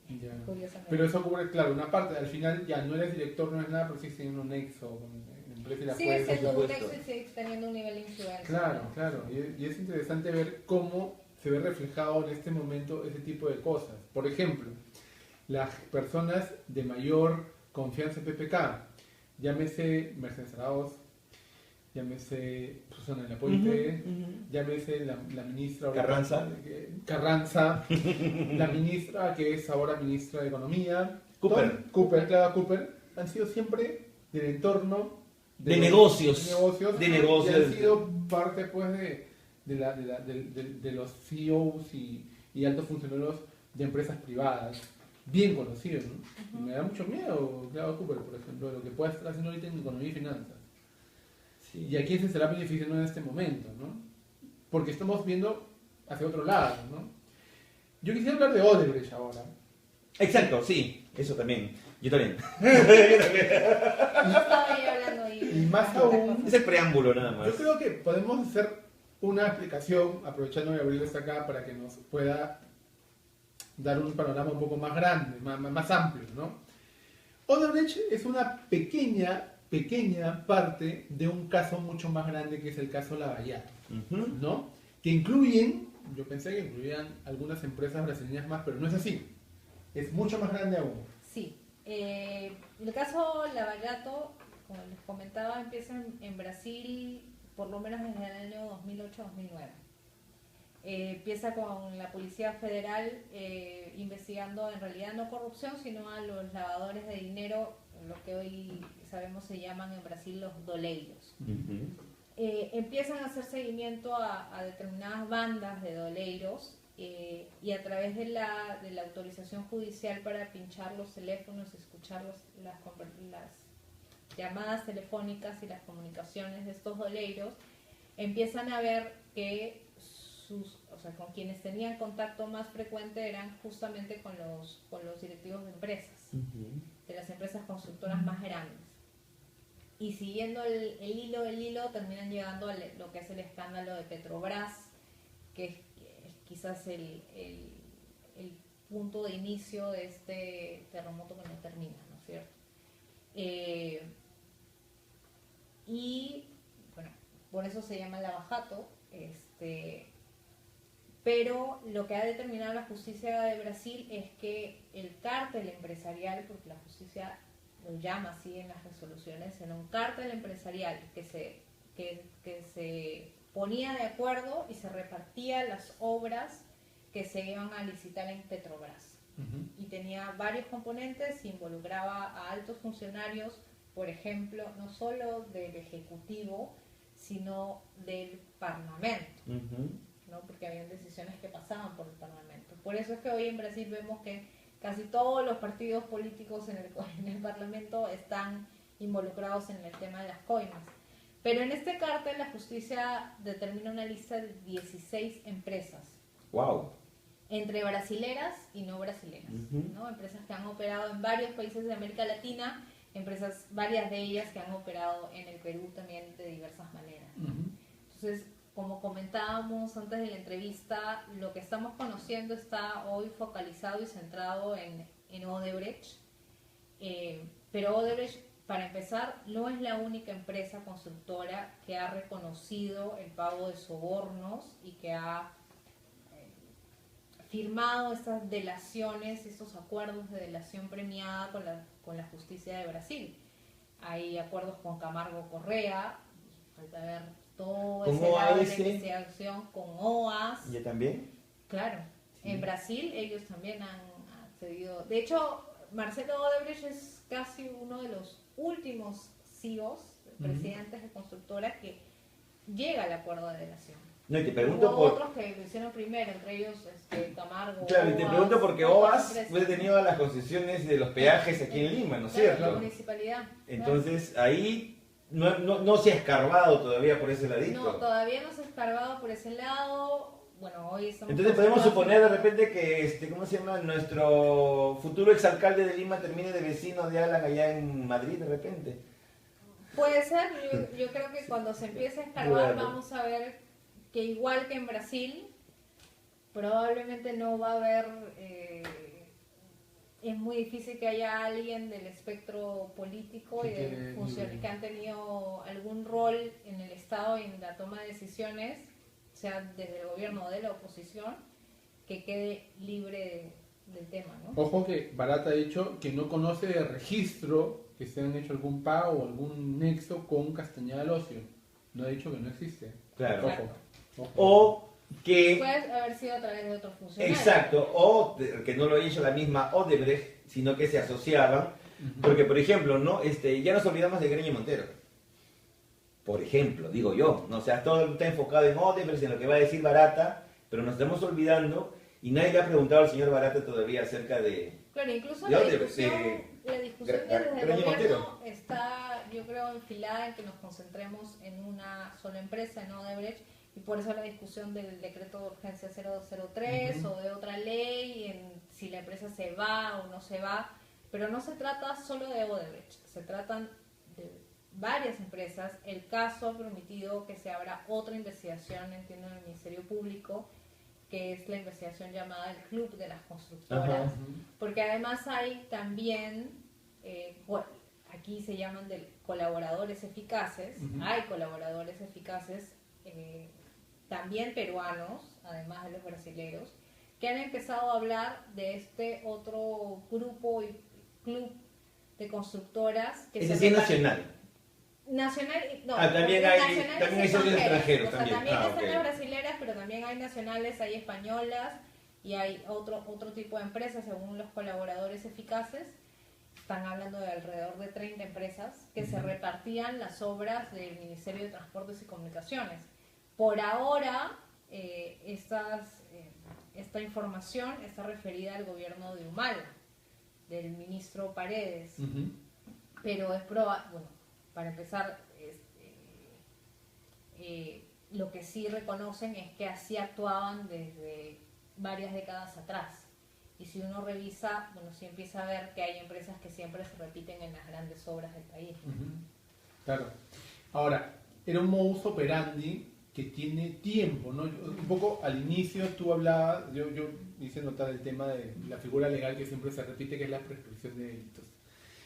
Ya. Curiosamente. Pero eso cubre, claro, una parte, al final ya no eres director, no es nada, pero sigue teniendo un nexo con la empresa y la Sigue fuerza. siendo un supuesto. nexo y sigue teniendo un nivel de influencia. Claro, ¿no? claro. Y es interesante ver cómo se ve reflejado en este momento ese tipo de cosas. Por ejemplo, las personas de mayor confianza en PPK, llámese Mercedes Araoz, llámese Susana de la Puente, llámese la ministra Carranza. Carranza, la ministra que es ahora ministra de Economía, Cooper. Cooper, han sido siempre del entorno De los negocios. De y negocios. han sido parte pues de los CEOs y altos funcionarios de empresas privadas bien conocidos, ¿no? Y me da mucho miedo Claudio Cooper, por ejemplo, de lo que puede estar haciendo ahorita en economía y finanzas. Sí. Y a quién se estará beneficiando en este momento, ¿no? Porque estamos viendo hacia otro lado, ¿no? Yo quisiera hablar de Odebrecht ahora. Exacto, sí. Eso también. Yo también. No estaba yo hablando ahí. Y más aún, Es el preámbulo nada más. yo creo que podemos hacer una explicación, aprovechando que Gabriel está acá, para que nos pueda dar un panorama un poco más grande, más amplio, ¿no? Odebrecht es una pequeña parte de un caso mucho más grande que es el caso Lavallato, Ujú. ¿no? Que incluyen, yo pensé que incluían algunas empresas brasileñas más, pero no es así. Es mucho más grande aún. Sí. El caso Lavallato, como les comentaba, empieza en Brasil por lo menos desde el año 2008-2009. Empieza con la Policía Federal investigando en realidad no corrupción, sino a los lavadores de dinero, lo que hoy sabemos se llaman en Brasil los doleiros. Ujú. Empiezan a hacer seguimiento a determinadas bandas de doleiros y a través de la autorización judicial para pinchar los teléfonos, escuchar las llamadas telefónicas y las comunicaciones de estos doleiros, empiezan a ver que con quienes tenían contacto más frecuente eran justamente con los directivos de empresas, de las empresas constructoras más grandes. Y siguiendo el hilo, terminan llegando a lo que es el escándalo de Petrobras, que es quizás el punto de inicio de este terremoto que no termina, ¿no es cierto? Y bueno, por eso se llama Lava-Jato, pero lo que ha determinado la justicia de Brasil es que el cártel empresarial, porque la justicia lo llama así en las resoluciones, era un cártel empresarial que se ponía de acuerdo y se repartía las obras que se iban a licitar en Petrobras. Y tenía varios componentes, involucraba a altos funcionarios, por ejemplo, no solo del Ejecutivo, sino del Parlamento, ¿no? Porque habían decisiones que pasaban por el Parlamento. Por eso es que hoy en Brasil vemos que casi todos los partidos políticos en el Parlamento están involucrados en el tema de las coimas. Pero en este cártel la justicia determina una lista de 16 empresas. Wow. Entre brasileras y no brasileras, ¿no? Empresas que han operado en varios países de América Latina, varias de ellas que han operado en el Perú también de diversas maneras. Entonces, como comentábamos antes de la entrevista, lo que estamos conociendo está hoy focalizado y centrado en Odebrecht, pero Odebrecht, para empezar, no es la única empresa constructora que ha reconocido el pago de sobornos y que ha firmado estas delaciones, estos acuerdos de delación premiada con la justicia de Brasil. Hay acuerdos con Camargo Correa, falta ver todo ese lado de la investigación, con OAS. ¿Ya también? Claro, sí. En Brasil ellos también han accedido. De hecho, Marcelo Odebrecht es casi uno de los últimos CEOs, presidentes de constructoras, que llega al acuerdo de delación. No, y te pregunto Hubo otros que lo hicieron primero, entre ellos Camargo. Claro, y te pregunto porque OAS fue tenido a las concesiones de los peajes aquí en Lima, ¿no es cierto? La municipalidad. Entonces, ahí no se ha escarbado todavía por ese ladito. No, todavía no se ha escarbado por ese lado. Bueno, hoy estamos... Entonces podemos suponer de repente que, ¿cómo se llama? Nuestro futuro exalcalde de Lima termine de vecino de Alan allá en Madrid de repente. Puede ser, yo creo que cuando se empiece a escarbar vamos a ver que igual que en Brasil, probablemente no va a haber, es muy difícil que haya alguien del espectro político y de funciones que han tenido algún rol en el Estado y en la toma de decisiones, sea desde el gobierno o de la oposición, que quede libre del tema, ¿no? Ojo que Barata ha dicho que no conoce de registro que se han hecho algún pago o algún nexo con Castañeda Locio. No ha dicho que no existe. Claro. Ojo. O que... Puede haber sido a través de otros funcionarios. Exacto, o que no lo haya hecho la misma Odebrecht, sino que se asociaban. Porque, por ejemplo, ¿no? Ya nos olvidamos de Greña Montero. Por ejemplo, digo yo, ¿no? O sea, todo está enfocado en Odebrecht, en lo que va a decir Barata, pero nos estamos olvidando y nadie le ha preguntado al señor Barata todavía acerca de... Claro, incluso de la Odebrecht, discusión desde el Greña gobierno Montero. está, yo creo, enfilada en que nos concentremos en una sola empresa, en Odebrecht, y por eso la discusión del decreto de urgencia 003 o de otra ley, en si la empresa se va o no se va, Pero no se trata solo de Odebrecht, se tratan de varias empresas. El caso ha permitido que se abra otra investigación, entiendo, en el Ministerio Público, que es la investigación llamada el Club de las Constructoras, porque además hay también, aquí se llaman de colaboradores eficaces, hay colaboradores eficaces, también peruanos, además de los brasileños, que han empezado a hablar de este otro grupo y club de constructoras que Ese sí es nacional. Nacional, no, también hay socios extranjeros. O sea, también están okay. las brasileras, pero también hay nacionales, hay españolas y hay otro tipo de empresas, según los colaboradores eficaces. Están hablando de alrededor de 30 empresas que se repartían las obras del Ministerio de Transportes y Comunicaciones. Por ahora, esta información está referida al gobierno de Humala, del ministro Paredes, pero es probable, bueno, para empezar, lo que sí reconocen es que así actuaban desde varias décadas atrás. Y si uno revisa, bueno, sí empieza a ver que hay empresas que siempre se repiten en las grandes obras del país. Claro. Ahora, era un modus operandi que tiene tiempo, ¿no? Un poco al inicio tú hablabas, yo hice notar el tema de la figura legal que siempre se repite, que es la prescripción de delitos.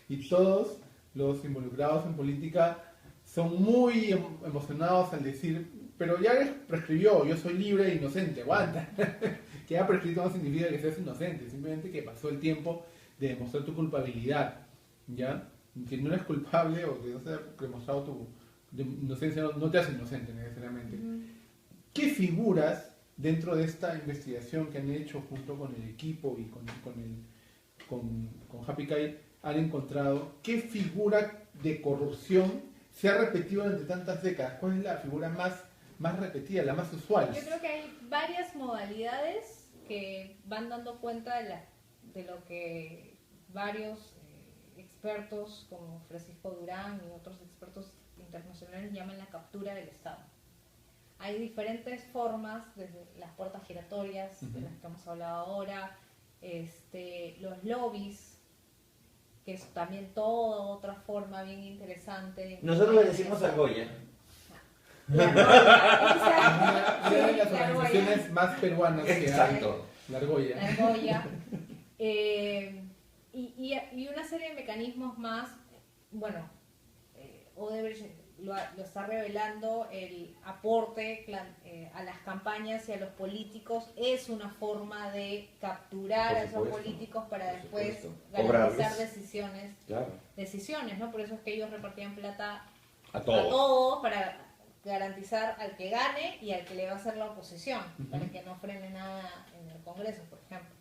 Y todos los involucrados en política son muy emocionados al decir, pero ya prescribió, yo soy libre e inocente, aguanta. Que haya prescrito no significa que seas inocente, simplemente que pasó el tiempo de demostrar tu culpabilidad, ¿ya? Que no eres culpable o que no se ha demostrado tu inocencia, no te hace inocente necesariamente. ¿Qué figuras dentro de esta investigación que han hecho junto con el equipo y con Happy Kai han encontrado, qué figura de corrupción se ha repetido durante tantas décadas? ¿Cuál es la figura más repetida, la más usual? Yo creo que hay varias modalidades que van dando cuenta de lo que varios expertos como Francisco Durán y otros expertos internacionales llaman la captura del Estado. Hay diferentes formas, desde las puertas giratorias, de las que hemos hablado ahora, los lobbies, que es también toda otra forma bien interesante. Nosotros le decimos argolla. La argolla, Una de las organizaciones más peruanas que hay. Exacto. La argolla. La argolla. Y una serie de mecanismos más. Bueno, Odebrecht lo está revelando, el aporte a las campañas y a los políticos es una forma de capturar a esos políticos para después garantizar decisiones, ¿no? Por eso es que ellos repartían plata a todos para garantizar al que gane y al que le va a hacer la oposición, para que no frene nada en el Congreso, por ejemplo.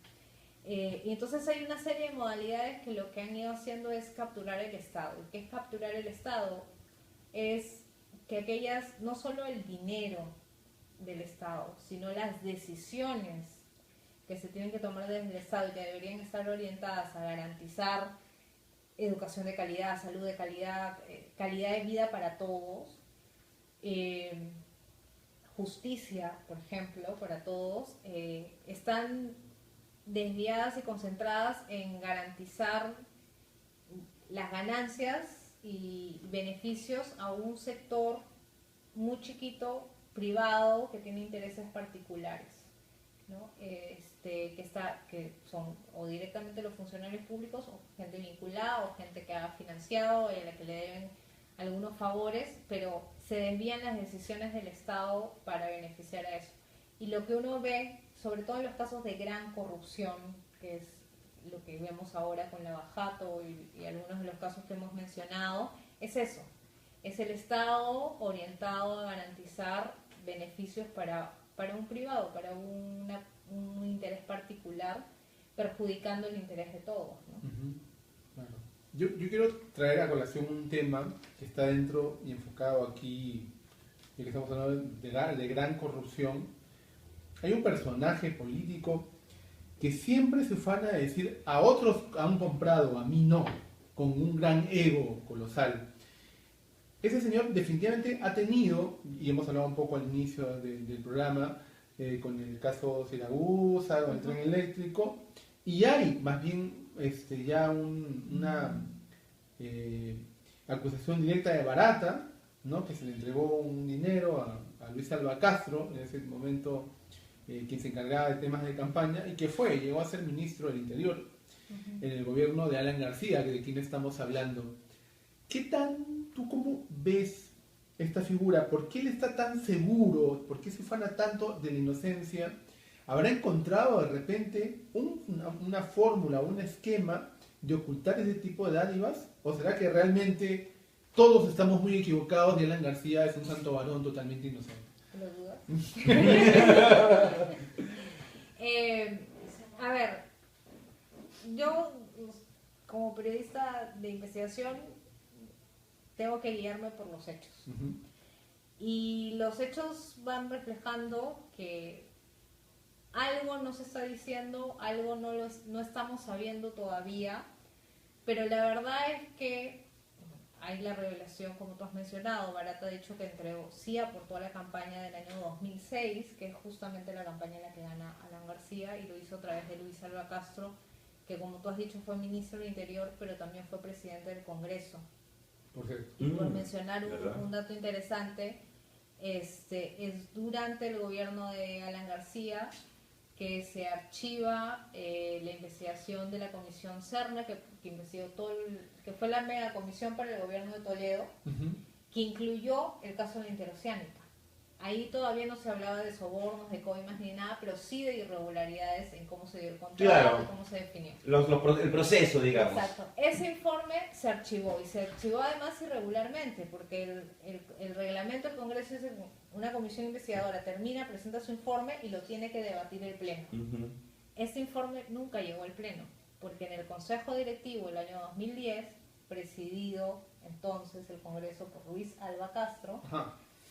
Y entonces hay una serie de modalidades que lo que han ido haciendo es capturar el Estado. ¿Y qué es capturar el Estado? Es que no solo el dinero del Estado, sino las decisiones que se tienen que tomar desde el Estado y que deberían estar orientadas a garantizar educación de calidad, salud de calidad, calidad de vida para todos, justicia, por ejemplo, para todos, están desviadas y concentradas en garantizar las ganancias y beneficios a un sector muy chiquito, privado, que tiene intereses particulares, ¿no? Que son o directamente los funcionarios públicos, o gente vinculada, o gente que ha financiado y a la que le deben algunos favores, pero se desvían las decisiones del Estado para beneficiar a eso. Y lo que uno ve, sobre todo en los casos de gran corrupción, que es lo que vemos ahora con Lavajato y algunos de los casos que hemos mencionado, es eso. Es el Estado orientado a garantizar beneficios para un privado, para un interés particular, perjudicando el interés de todos, ¿no? Claro. Yo quiero traer a colación un tema que está dentro y enfocado aquí, ya que estamos hablando de gran corrupción. Hay un personaje político que siempre se ufana de decir a otros han comprado, a mí no, con un gran ego colosal. Ese señor definitivamente ha tenido, y hemos hablado un poco al inicio del programa, con el caso Siragusa, con el tren eléctrico, Y hay más bien ya una acusación directa de Barata, ¿no? Que se le entregó un dinero a Luis Alba Castro, en ese momento quien se encargaba de temas de campaña, y que llegó a ser ministro del Interior en el gobierno de Alan García, de quien estamos hablando. ¿Tú cómo ves esta figura? ¿Por qué él está tan seguro? ¿Por qué se ufana tanto de la inocencia? ¿Habrá encontrado de repente una fórmula, un esquema de ocultar ese tipo de dádivas? ¿O será que realmente todos estamos muy equivocados y Alan García es un santo varón totalmente inocente? ¿Lo dudas? A ver, yo como periodista de investigación tengo que guiarme por los hechos. Uh-huh. Y los hechos van reflejando que algo no se está diciendo, algo no estamos sabiendo todavía, pero la verdad es que hay la revelación, como tú has mencionado. Barata ha dicho que sí aportó a la campaña del año 2006, que es justamente la campaña en la que gana Alan García, y lo hizo a través de Luis Alba Castro, que como tú has dicho fue ministro del Interior, pero también fue presidente del Congreso. Y por mencionar un dato interesante, es durante el gobierno de Alan García que se archiva la investigación de la comisión Serna, que investigó que fue la mega comisión para el gobierno de Toledo, uh-huh, que incluyó el caso de la interoceánica. Ahí todavía no se hablaba de sobornos, de coimas ni nada, pero sí de irregularidades en cómo se dio el contrato, claro, y cómo se definió. El proceso, digamos. Exacto. Ese informe se archivó, y se archivó además irregularmente, porque el reglamento del Congreso es una comisión investigadora termina, presenta su informe y lo tiene que debatir el Pleno. Uh-huh. Este informe nunca llegó al Pleno, porque en el Consejo Directivo del año 2010, presidido entonces el Congreso por Luis Alba Castro, uh-huh,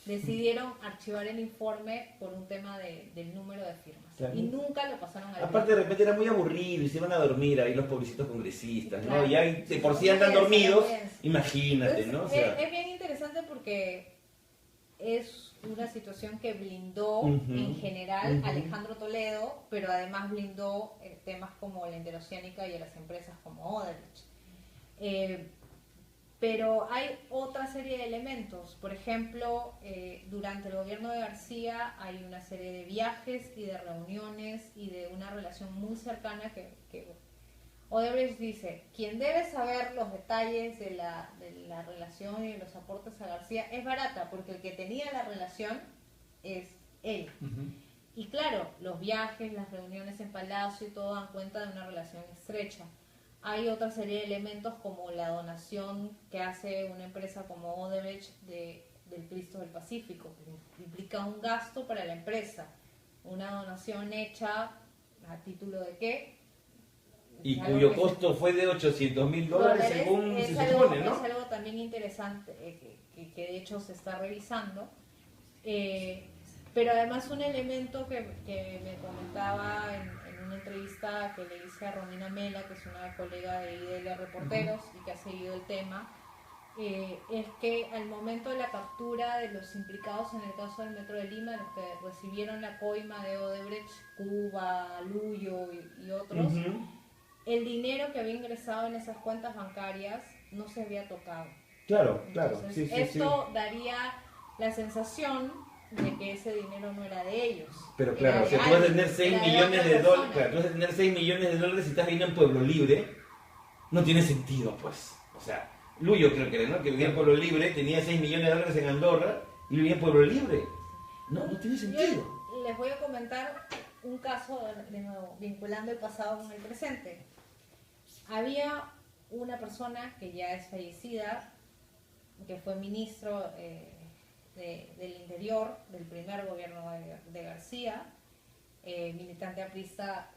decidieron archivar el informe por un tema del número de firmas. Claro. Y nunca lo pasaron al Aparte, de repente era muy aburrido y se iban a dormir ahí los pobrecitos congresistas, claro, ¿no? Y ahí de por sí andan dormidos, imagínate, entonces, ¿no? O sea, es bien interesante porque es una situación que blindó, uh-huh, en general, uh-huh, Alejandro Toledo, pero además blindó temas como la interoceánica y a las empresas como Odebrecht. Pero hay otra serie de elementos. Por ejemplo, durante el gobierno de García hay una serie de viajes y de reuniones y de una relación muy cercana que Odebrecht dice, quien debe saber los detalles de la relación y de los aportes a García es Barata, porque el que tenía la relación es él. Uh-huh. Y claro, los viajes, las reuniones en Palacio y todo dan cuenta de una relación estrecha. Hay otra serie de elementos como la donación que hace una empresa como Odebrecht del Cristo del Pacífico, que implica un gasto para la empresa, una donación hecha a título de qué, y cuyo costo fue de $800,000 según se supone, ¿no? Es algo también interesante que de hecho se está revisando, pero además un elemento que me comentaba en una entrevista que le hice a Romina Mela, que es una colega de IDL Reporteros, uh-huh, y que ha seguido el tema, es que al momento de la captura de los implicados en el caso del Metro de Lima, los que recibieron la coima de Odebrecht, Cuba, Luyo y otros, uh-huh, el dinero que había ingresado en esas cuentas bancarias no se había tocado. Claro, entonces, claro. Sí, esto daría la sensación de que ese dinero no era de ellos. Pero claro, si tú vas a tener 6 millones de dólares, claro, tú vas a tener 6 millones de dólares si estás viviendo en Pueblo Libre, no tiene sentido, pues. O sea, Luyo creo que era, ¿no? Que vivía en Pueblo Libre, tenía 6 millones de dólares en Andorra y vivía en Pueblo Libre. No tiene sentido. Yo les voy a comentar un caso, de nuevo, vinculando el pasado con el presente. Había una persona que ya es fallecida, que fue ministro del Interior del primer gobierno de García, militante aprista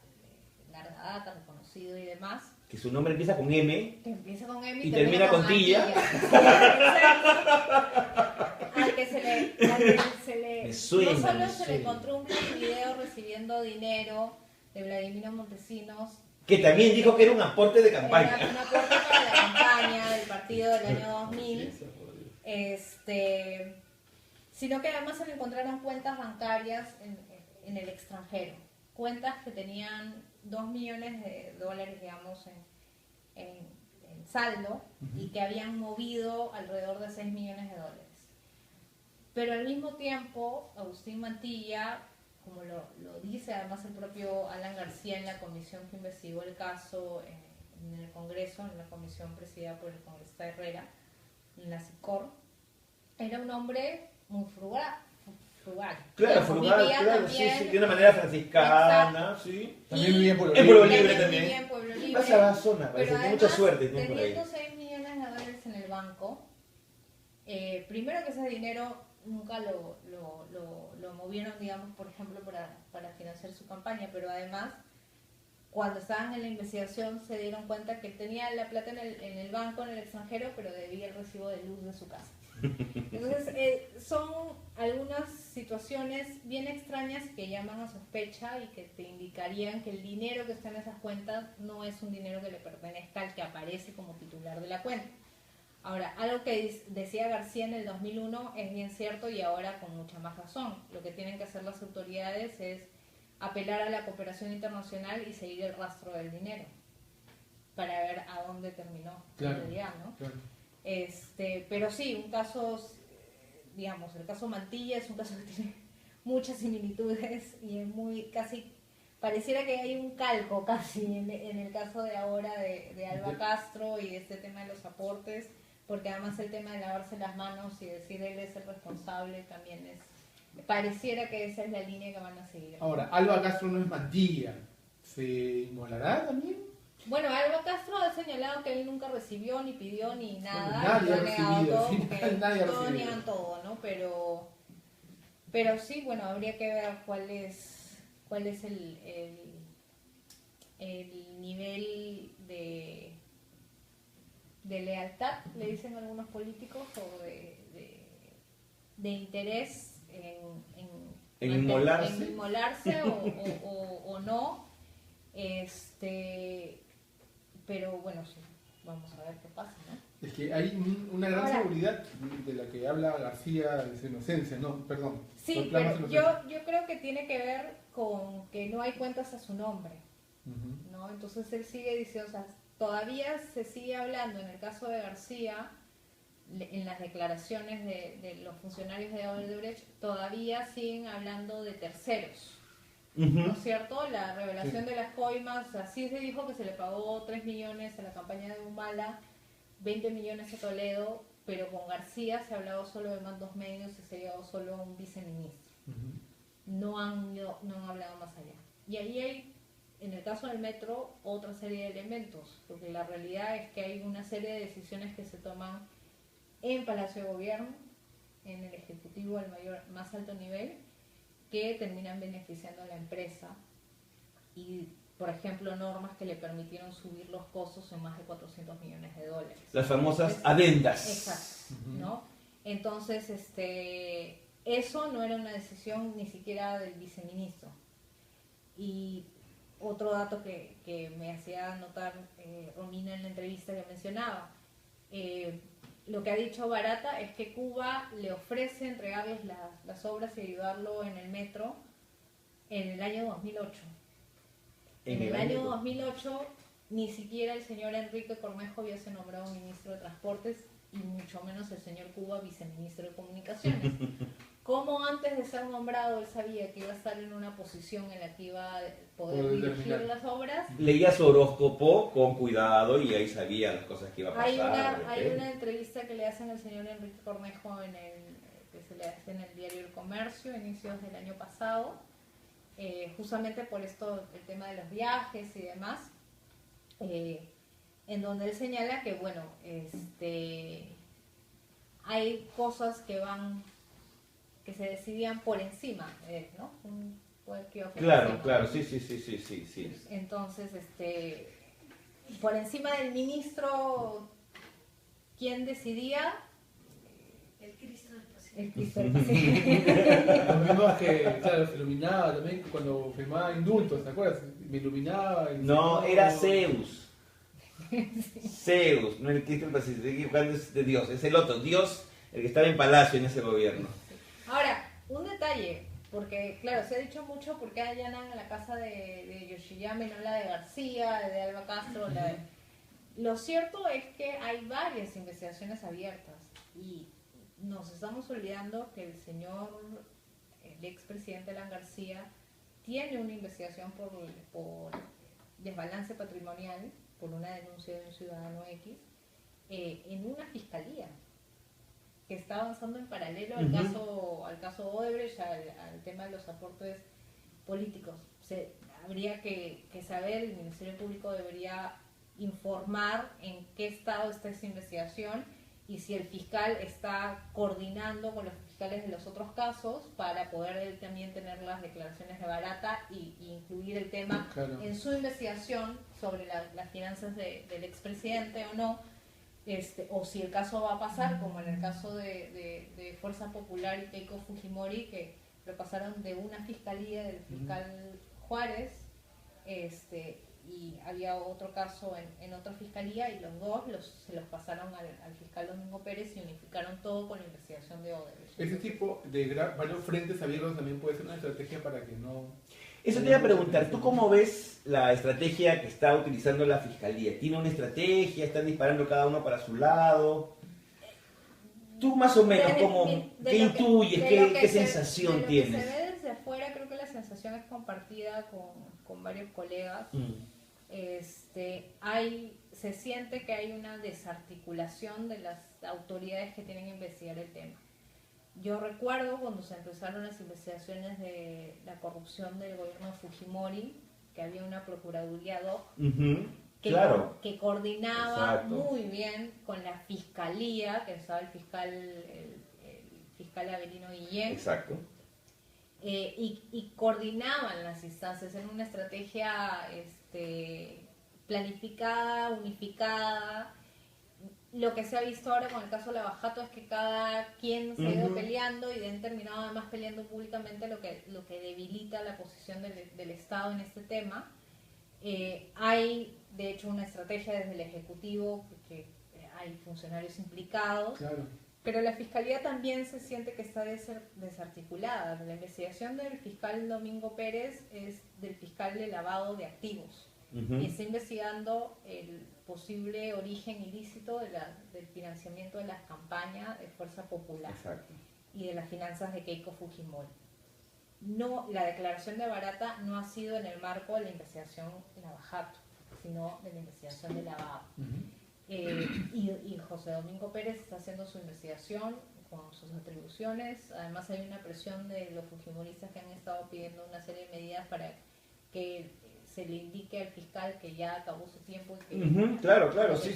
larga data, reconocido y demás. Que su nombre empieza con M. Que empieza con M y termina con Tilla. Al que se le me suena, no solo se le encontró un video recibiendo dinero de Vladimiro Montesinos, que también dijo que era un aporte de campaña. Era un aporte para la campaña del partido del año 2000. Sino que además se le encontraron cuentas bancarias en el extranjero, cuentas que tenían $2 millones, digamos, en saldo, y que habían movido alrededor de $6 millones. Pero al mismo tiempo, Agustín Mantilla, como lo dice además el propio Alan García en la comisión que investigó el caso en el Congreso, en la comisión presidida por el congresista Herrera, en la SICOR, era un hombre muy frugal. Claro, frugal, claro, sí, de una manera franciscana, exacto. sí. También vivía en Pueblo En Libre. Pueblo Libre También. también. En Pueblo Libre. Vas a la zona, parece, Pero tiene mucha suerte. además, Tiene por ahí. teniendo $6 millones en el banco, primero que ese dinero nunca lo movieron, digamos, por ejemplo, para financiar su campaña, pero además, cuando estaban en la investigación se dieron cuenta que tenía la plata en el banco en el extranjero, pero debía el recibo de luz de su casa. Entonces, son algunas situaciones bien extrañas que llaman a sospecha y que te indicarían que el dinero que está en esas cuentas no es un dinero que le pertenezca al que aparece como titular de la cuenta. Ahora, algo que decía García en el 2001 es bien cierto y ahora con mucha más razón. Lo que tienen que hacer las autoridades es apelar a la cooperación internacional y seguir el rastro del dinero para ver a dónde terminó, Claro, en realidad, ¿no? claro. Pero sí, un caso, digamos, el caso Mantilla es un caso que tiene muchas similitudes y es muy, casi, pareciera que hay un calco casi en el caso de ahora de Alba Castro y de este tema de los aportes, porque además el tema de lavarse las manos y decir él es el responsable también pareciera que esa es la línea que van a seguir. Ahora, Alba Castro no es Mantilla. ¿Se inmolará también? Bueno, Alba Castro ha señalado que él nunca recibió, ni pidió, ni nada. Nadie y ha lo negado recibido, todo, al final porque nadie ha todos recibido. niegan todo, ¿no? Pero sí, bueno, habría que ver cuál es el nivel de lealtad, le dicen algunos políticos, o de interés En inmolarse. en inmolarse o no. Pero bueno, sí, vamos a ver qué pasa, ¿no? Es que hay una gran Ahora, seguridad de la que habla García de su inocencia, no, perdón. Sí, proclama pero su inocencia. yo creo que tiene que ver con que no hay cuentas a su nombre, Ujú. ¿no? Entonces él sigue diciendo, o sea, todavía se sigue hablando, en el caso de García, en las declaraciones de los funcionarios de Odebrecht, todavía siguen hablando de terceros. ¿No es cierto? La revelación de las coimas, así se dijo que se le pagó 3 millones en la campaña de Humala, 20 millones a Toledo, pero con García se ha hablado solo de mandos medios y se ha llegado solo a un viceministro. Ujú. No han hablado más allá. Y ahí hay, en el caso del metro, otra serie de elementos, porque la realidad es que hay una serie de decisiones que se toman en Palacio de Gobierno, en el Ejecutivo al más alto nivel, que terminan beneficiando a la empresa y, por ejemplo, normas que le permitieron subir los costos en más de $400 millones. Las famosas adendas. Exacto, Ujú. ¿no? Entonces, eso no era una decisión ni siquiera del viceministro. Y otro dato que me hacía notar Romina en la entrevista que mencionaba, lo que ha dicho Barata es que Cuba le ofrece entregarles las obras y ayudarlo en el metro en el año 2008. En el año 2008 ni siquiera el señor Enrique Cornejo había sido nombrado ministro de Transportes y mucho menos el señor Cuba viceministro de Comunicaciones. ¿Cómo antes de ser nombrado él sabía que iba a estar en una posición en la que iba a poder dirigir las obras? Leía su horóscopo con cuidado y ahí sabía las cosas que iba a pasar. Hay una entrevista que le hacen al señor Enrique Cornejo que se le hace en el diario El Comercio, inicios del año pasado, justamente por esto, el tema de los viajes y demás, en donde él señala que, bueno, hay cosas que se decidían por encima, ¿no? Un poder que iba por encima. Claro, sí. Entonces, por encima del ministro, ¿quién decidía? El Cristo del Pacífico. El Cristo del Pacífico. Lo mismo que, claro, se iluminaba también cuando firmaba indultos, ¿te acuerdas? Me iluminaba. No, era Zeus. Zeus, no el Cristo del Pacífico, estoy equivocando, es de Dios, es el otro, Dios, el que estaba en Palacio en ese gobierno. Ahora, un detalle, Porque, claro, se ha dicho mucho por qué allanan la casa de Yoshiyama y no la de García, de Alba Castro, la de... Lo cierto es que hay varias investigaciones abiertas y nos estamos olvidando que el expresidente Alan García, tiene una investigación por desbalance patrimonial, por una denuncia de un ciudadano X, en una fiscalía que está avanzando en paralelo al caso Odebrecht, al tema de los aportes políticos. Habría que saber, el Ministerio Público debería informar en qué estado está esa investigación y si el fiscal está coordinando con los fiscales de los otros casos para poder él también tener las declaraciones de Barata y incluir el tema en su investigación sobre las finanzas del expresidente o no, o si el caso va a pasar, como en el caso de Fuerza Popular y Keiko Fujimori, que lo pasaron de una fiscalía del fiscal Juárez, y había otro caso en otra fiscalía y los dos se los pasaron al fiscal Domingo Pérez y unificaron todo con la investigación de Odebrecht. Ese tipo de varios frentes abiertos también puede ser una estrategia para que no... Eso te iba a preguntar, ¿tú cómo ves la estrategia que está utilizando la fiscalía? ¿Tiene una estrategia? ¿Están disparando cada uno para su lado? Tú más o menos, ¿qué intuyes? ¿Qué sensación tienes? De lo que se ve desde afuera, creo que la sensación es compartida con varios colegas. Se siente que hay una desarticulación de las autoridades que tienen que investigar el tema. Yo recuerdo cuando se empezaron las investigaciones de la corrupción del gobierno de Fujimori, que había una procuraduría ad hoc que coordinaba muy bien con la fiscalía, que estaba el fiscal Avelino Guillén. Exacto. Y coordinaban las instancias en una estrategia planificada, unificada. Lo que se ha visto ahora con el caso Lava Jato es que cada quien se ha ido peleando y han terminado además peleando públicamente, lo que debilita la posición del Estado en este tema. Hay de hecho una estrategia desde el Ejecutivo, porque hay funcionarios implicados. Claro. Pero la Fiscalía también se siente que está desarticulada. La investigación del fiscal Domingo Pérez es del fiscal de lavado de activos. Y está investigando el posible origen ilícito del financiamiento de las campañas de Fuerza Popular. Exacto. Y de las finanzas de Keiko Fujimori. No, la declaración de Barata no ha sido en el marco de la investigación Lava Jato, sino de la investigación de lavado. Y José Domingo Pérez está haciendo su investigación con sus atribuciones. Además hay una presión de los fujimoristas que han estado pidiendo una serie de medidas para que se le indique al fiscal que ya acabó su tiempo y que claro, sí.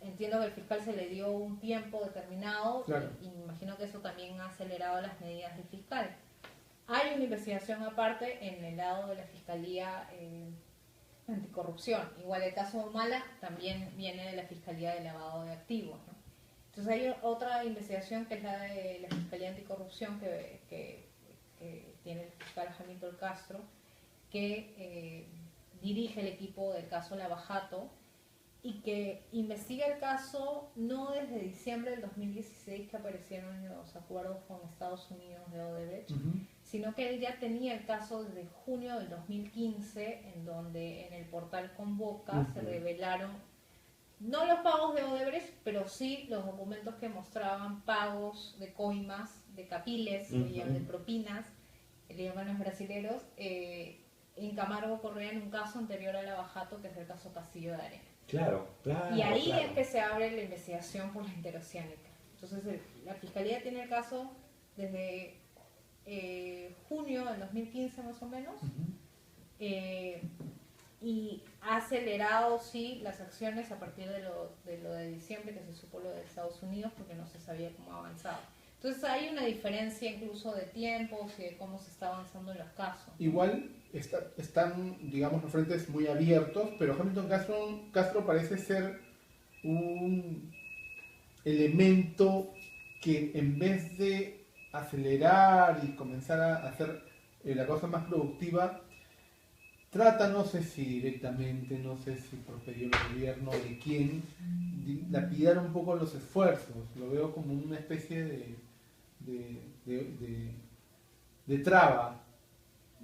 Entiendo que al fiscal se le dio un tiempo determinado, claro. y me imagino que eso también ha acelerado las medidas del fiscal. Hay una investigación aparte en el lado de la Fiscalía Anticorrupción. Igual el caso Humala también viene de la Fiscalía de Lavado de Activos, ¿no? Entonces hay otra investigación que es la de la Fiscalía Anticorrupción que tiene el fiscal Hamilton Castro, que dirige el equipo del caso Lava Jato y que investiga el caso no desde diciembre del 2016 que aparecieron los acuerdos con Estados Unidos de Odebrecht, sino que él ya tenía el caso desde junio del 2015, en donde en el portal Convoca se revelaron no los pagos de Odebrecht, pero sí los documentos que mostraban pagos de coimas, de capiles, de propinas, le llaman los brasileros, en Camargo Correa en un caso anterior a Lava Jato, que es el caso Castillo de Arena. Claro. Y ahí es que se abre la investigación por la interoceánica. Entonces la Fiscalía tiene el caso desde junio del 2015 más o menos, y ha acelerado sí las acciones a partir de lo de diciembre, que se supo lo de Estados Unidos, porque no se sabía cómo avanzaba. Entonces hay una diferencia incluso de tiempos y de cómo se está avanzando en los casos. Igual están, digamos, los frentes muy abiertos, pero Hamilton Castro parece ser un elemento que en vez de acelerar y comenzar a hacer la cosa más productiva, trata, no sé si directamente, no sé si por pedido del gobierno, de quién, lapidar un poco los esfuerzos. Lo veo como una especie de de traba.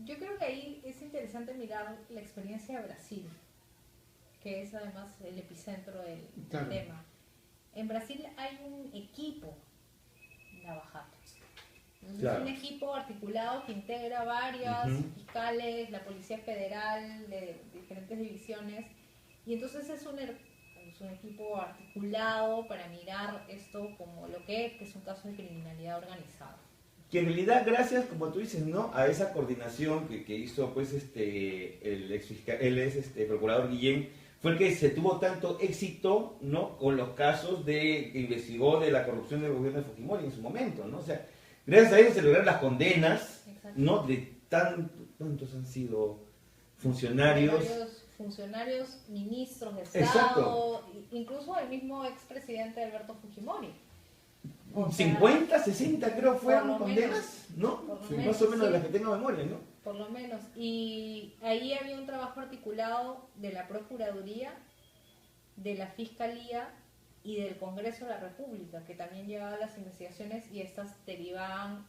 Yo creo que ahí es interesante mirar la experiencia de Brasil, que es además el epicentro del Claro. tema. En Brasil hay un equipo Navajato. Entonces, Claro. es un equipo articulado que integra varias fiscales, la Policía Federal de diferentes divisiones, y entonces es un equipo articulado para mirar esto como lo que es un caso de criminalidad organizada. Que en realidad, gracias, como tú dices, ¿no?, a esa coordinación que hizo pues el ex fiscal, él es procurador Guillén, fue el que se tuvo tanto éxito, ¿no?, con los casos que investigó de la corrupción del gobierno de Fujimori en su momento, ¿no? O sea, gracias a ellos se lograron las condenas, Exacto. ¿no?, de tantos han sido funcionarios. Varios funcionarios, ministros de Estado, Exacto. incluso el mismo expresidente Alberto Fujimori. O sea, 50, 60 creo fueron por lo condenas, ¿no? por lo Sí, menos, más o menos de sí. las que tengo memoria, ¿no? por lo menos. Y ahí había un trabajo articulado de la Procuraduría, de la Fiscalía y del Congreso de la República, que también llevaba las investigaciones, y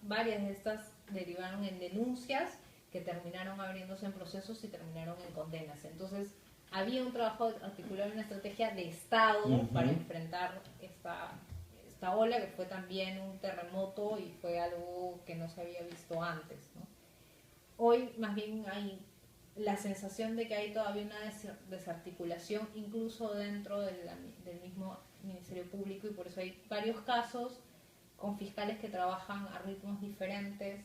varias de estas derivaron en denuncias que terminaron abriéndose en procesos y terminaron en condenas. Entonces, había un trabajo articulado, una estrategia de Estado para enfrentar esta ola, que fue también un terremoto y fue algo que no se había visto antes, ¿no? Hoy más bien hay la sensación de que hay todavía una desarticulación incluso dentro del mismo Ministerio Público, y por eso hay varios casos con fiscales que trabajan a ritmos diferentes,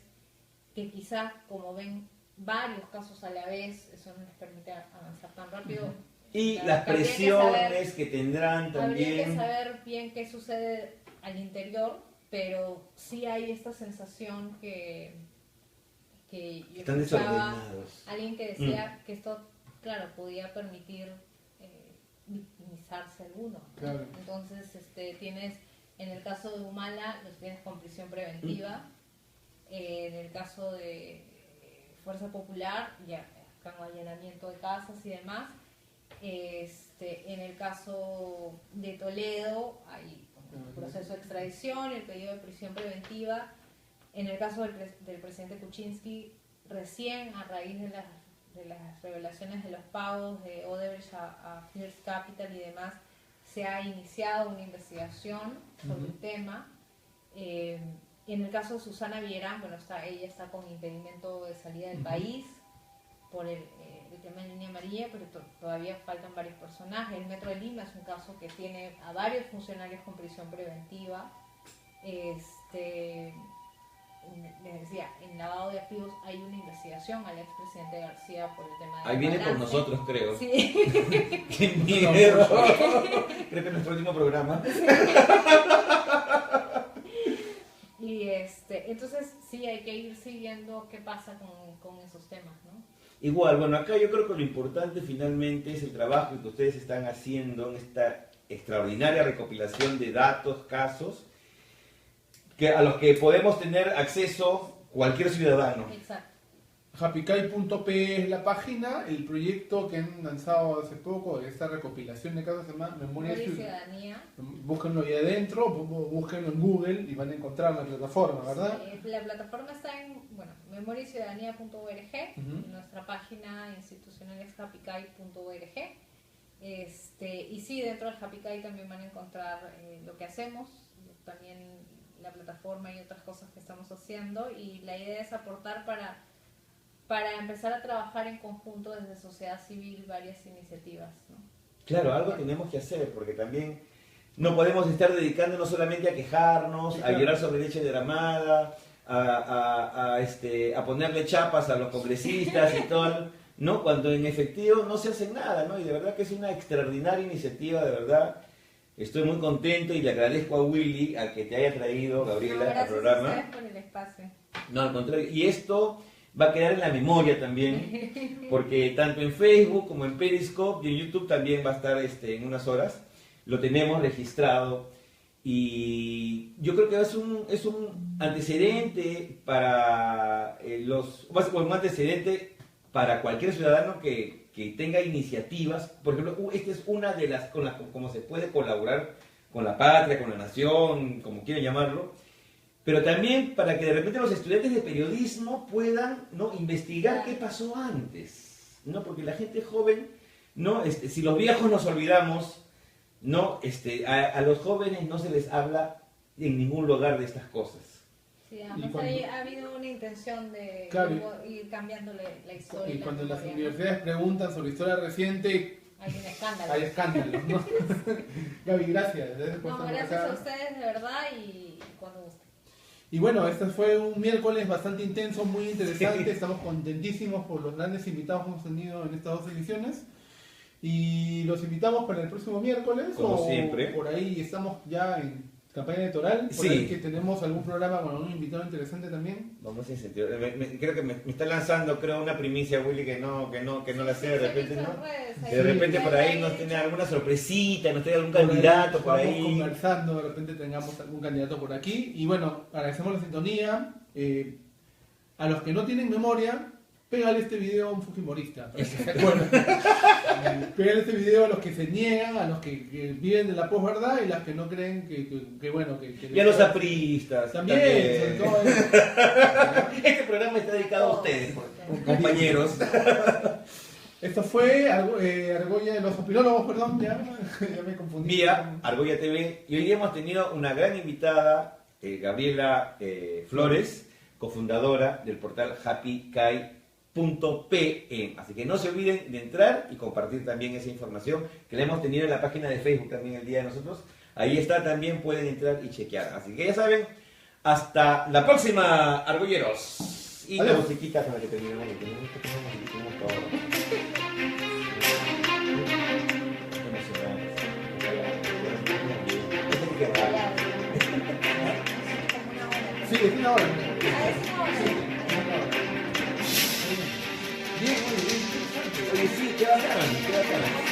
que quizás como ven varios casos a la vez, eso no les permite avanzar tan rápido. Y Claro, las que habría que presiones que tendrán Habría que también. saber bien qué sucede al interior, pero sí hay esta sensación que yo Están escuchaba desordenados. alguien que decía que esto, claro, podía permitir victimizarse alguno, ¿no? Claro. Entonces tienes, en el caso de Humala, los tienes con prisión preventiva, en el caso de Fuerza Popular, ya con allanamiento de casas y demás. En el caso de Toledo hay un proceso de extradición, el pedido de prisión preventiva. En el caso del presidente Kuczynski, recién a raíz de las revelaciones de los pagos de Odebrecht a First Capital y demás, se ha iniciado una investigación sobre el tema. En el caso de Susana Villarán, bueno, ella está con impedimento de salida del país por el tema de línea amarilla, pero todavía faltan varios personajes. El Metro de Lima es un caso que tiene a varios funcionarios con prisión preventiva. Les decía, en lavado de activos hay una investigación al expresidente García por el tema de Ahí viene por balance. nosotros, creo. Sí. ¡Qué miedo! Creo que es nuestro último programa. Y entonces sí hay que ir siguiendo qué pasa con esos temas, ¿no? Igual, bueno, acá yo creo que lo importante finalmente es el trabajo que ustedes están haciendo en esta extraordinaria recopilación de datos, casos, a los que podemos tener acceso cualquier ciudadano. Exacto. Happykai.p es la página. El proyecto que han lanzado hace poco, esta recopilación de casos, se llama Memoria Memoria y Ciudadana. Ciudadanía. Búsquenlo ahí adentro, búsquenlo en Google y van a encontrar la plataforma, ¿verdad? La plataforma está en, memoriaciudadanía.org, Ujú. nuestra página institucional es happykai.org. Y sí, dentro del Happykai también van a encontrar lo que hacemos, también la plataforma y otras cosas que estamos haciendo, y la idea es aportar para empezar a trabajar en conjunto desde sociedad civil varias iniciativas, ¿no? Claro, algo tenemos que hacer, porque también no podemos estar dedicándonos solamente a quejarnos, Sí, a claro. llorar sobre leche derramada, a ponerle chapas a los congresistas y todo, ¿no? Cuando en efectivo no se hace nada, ¿no? Y de verdad que es una extraordinaria iniciativa, de verdad. Estoy muy contento y le agradezco a Willy a que te haya traído, Gabriela, al Gracias a programa. ustedes por el espacio. No, al contrario. Y esto va a quedar en la memoria también, porque tanto en Facebook como en Periscope y en YouTube también va a estar en unas horas. Lo tenemos registrado y yo creo que es un antecedente para un antecedente para cualquier ciudadano que tenga iniciativas. Por ejemplo, esta es una de las como se puede colaborar con la patria, con la nación, como quieran llamarlo. pero también para que de repente los estudiantes de periodismo puedan, ¿no?, investigar qué pasó antes, ¿no? Porque la gente joven, ¿no?, si los viejos nos olvidamos, ¿no?, a los jóvenes no se les habla en ningún lugar de estas cosas. Sí, además ha habido una intención de ir cambiándole la historia. Y cuando las universidades preguntan sobre historia reciente, hay un escándalo. hay escándalos, ¿no? Gaby, gracias. Gracias a ustedes, de verdad, y cuando gusten. Y bueno, este fue un miércoles bastante intenso, muy interesante. Estamos contentísimos por los grandes invitados que hemos tenido en estas 2 ediciones. Y los invitamos para el próximo miércoles. Como siempre. Por ahí estamos ya en campaña electoral. Por ahí que tenemos algún programa con un invitado interesante también. Vamos a incentivar. Creo que me está lanzando, una primicia, Willy, que no la sé de repente, ¿no? De repente por ahí nos tiene alguna sorpresita, nos tiene algún candidato por ahí. Vamos conversando, de repente tengamos algún candidato por aquí. Y bueno, agradecemos la sintonía. A los que no tienen memoria, pégale este video a un fujimorista, para que se acuerden. Pégale este video a los que se niegan, a los que viven de la posverdad y a los que no creen que bueno... Y a los apristas. También. Sobre todo este programa está dedicado a ustedes, compañeros. Esto fue Argolla de los Opinólogos, perdón, ya me confundí. Vía Argolla TV. Y hoy día hemos tenido una gran invitada, Gabriela Flores, cofundadora del portal happykai.pe. Así que no se olviden de entrar y compartir también esa información que la hemos tenido en la página de Facebook también el día de nosotros. Ahí está, también pueden entrar y chequear. Así que ya saben, hasta la próxima, argolleros. Y la musiquita con la que terminamos. Sí, es una hora. Bien, oye, sí, qué bacán.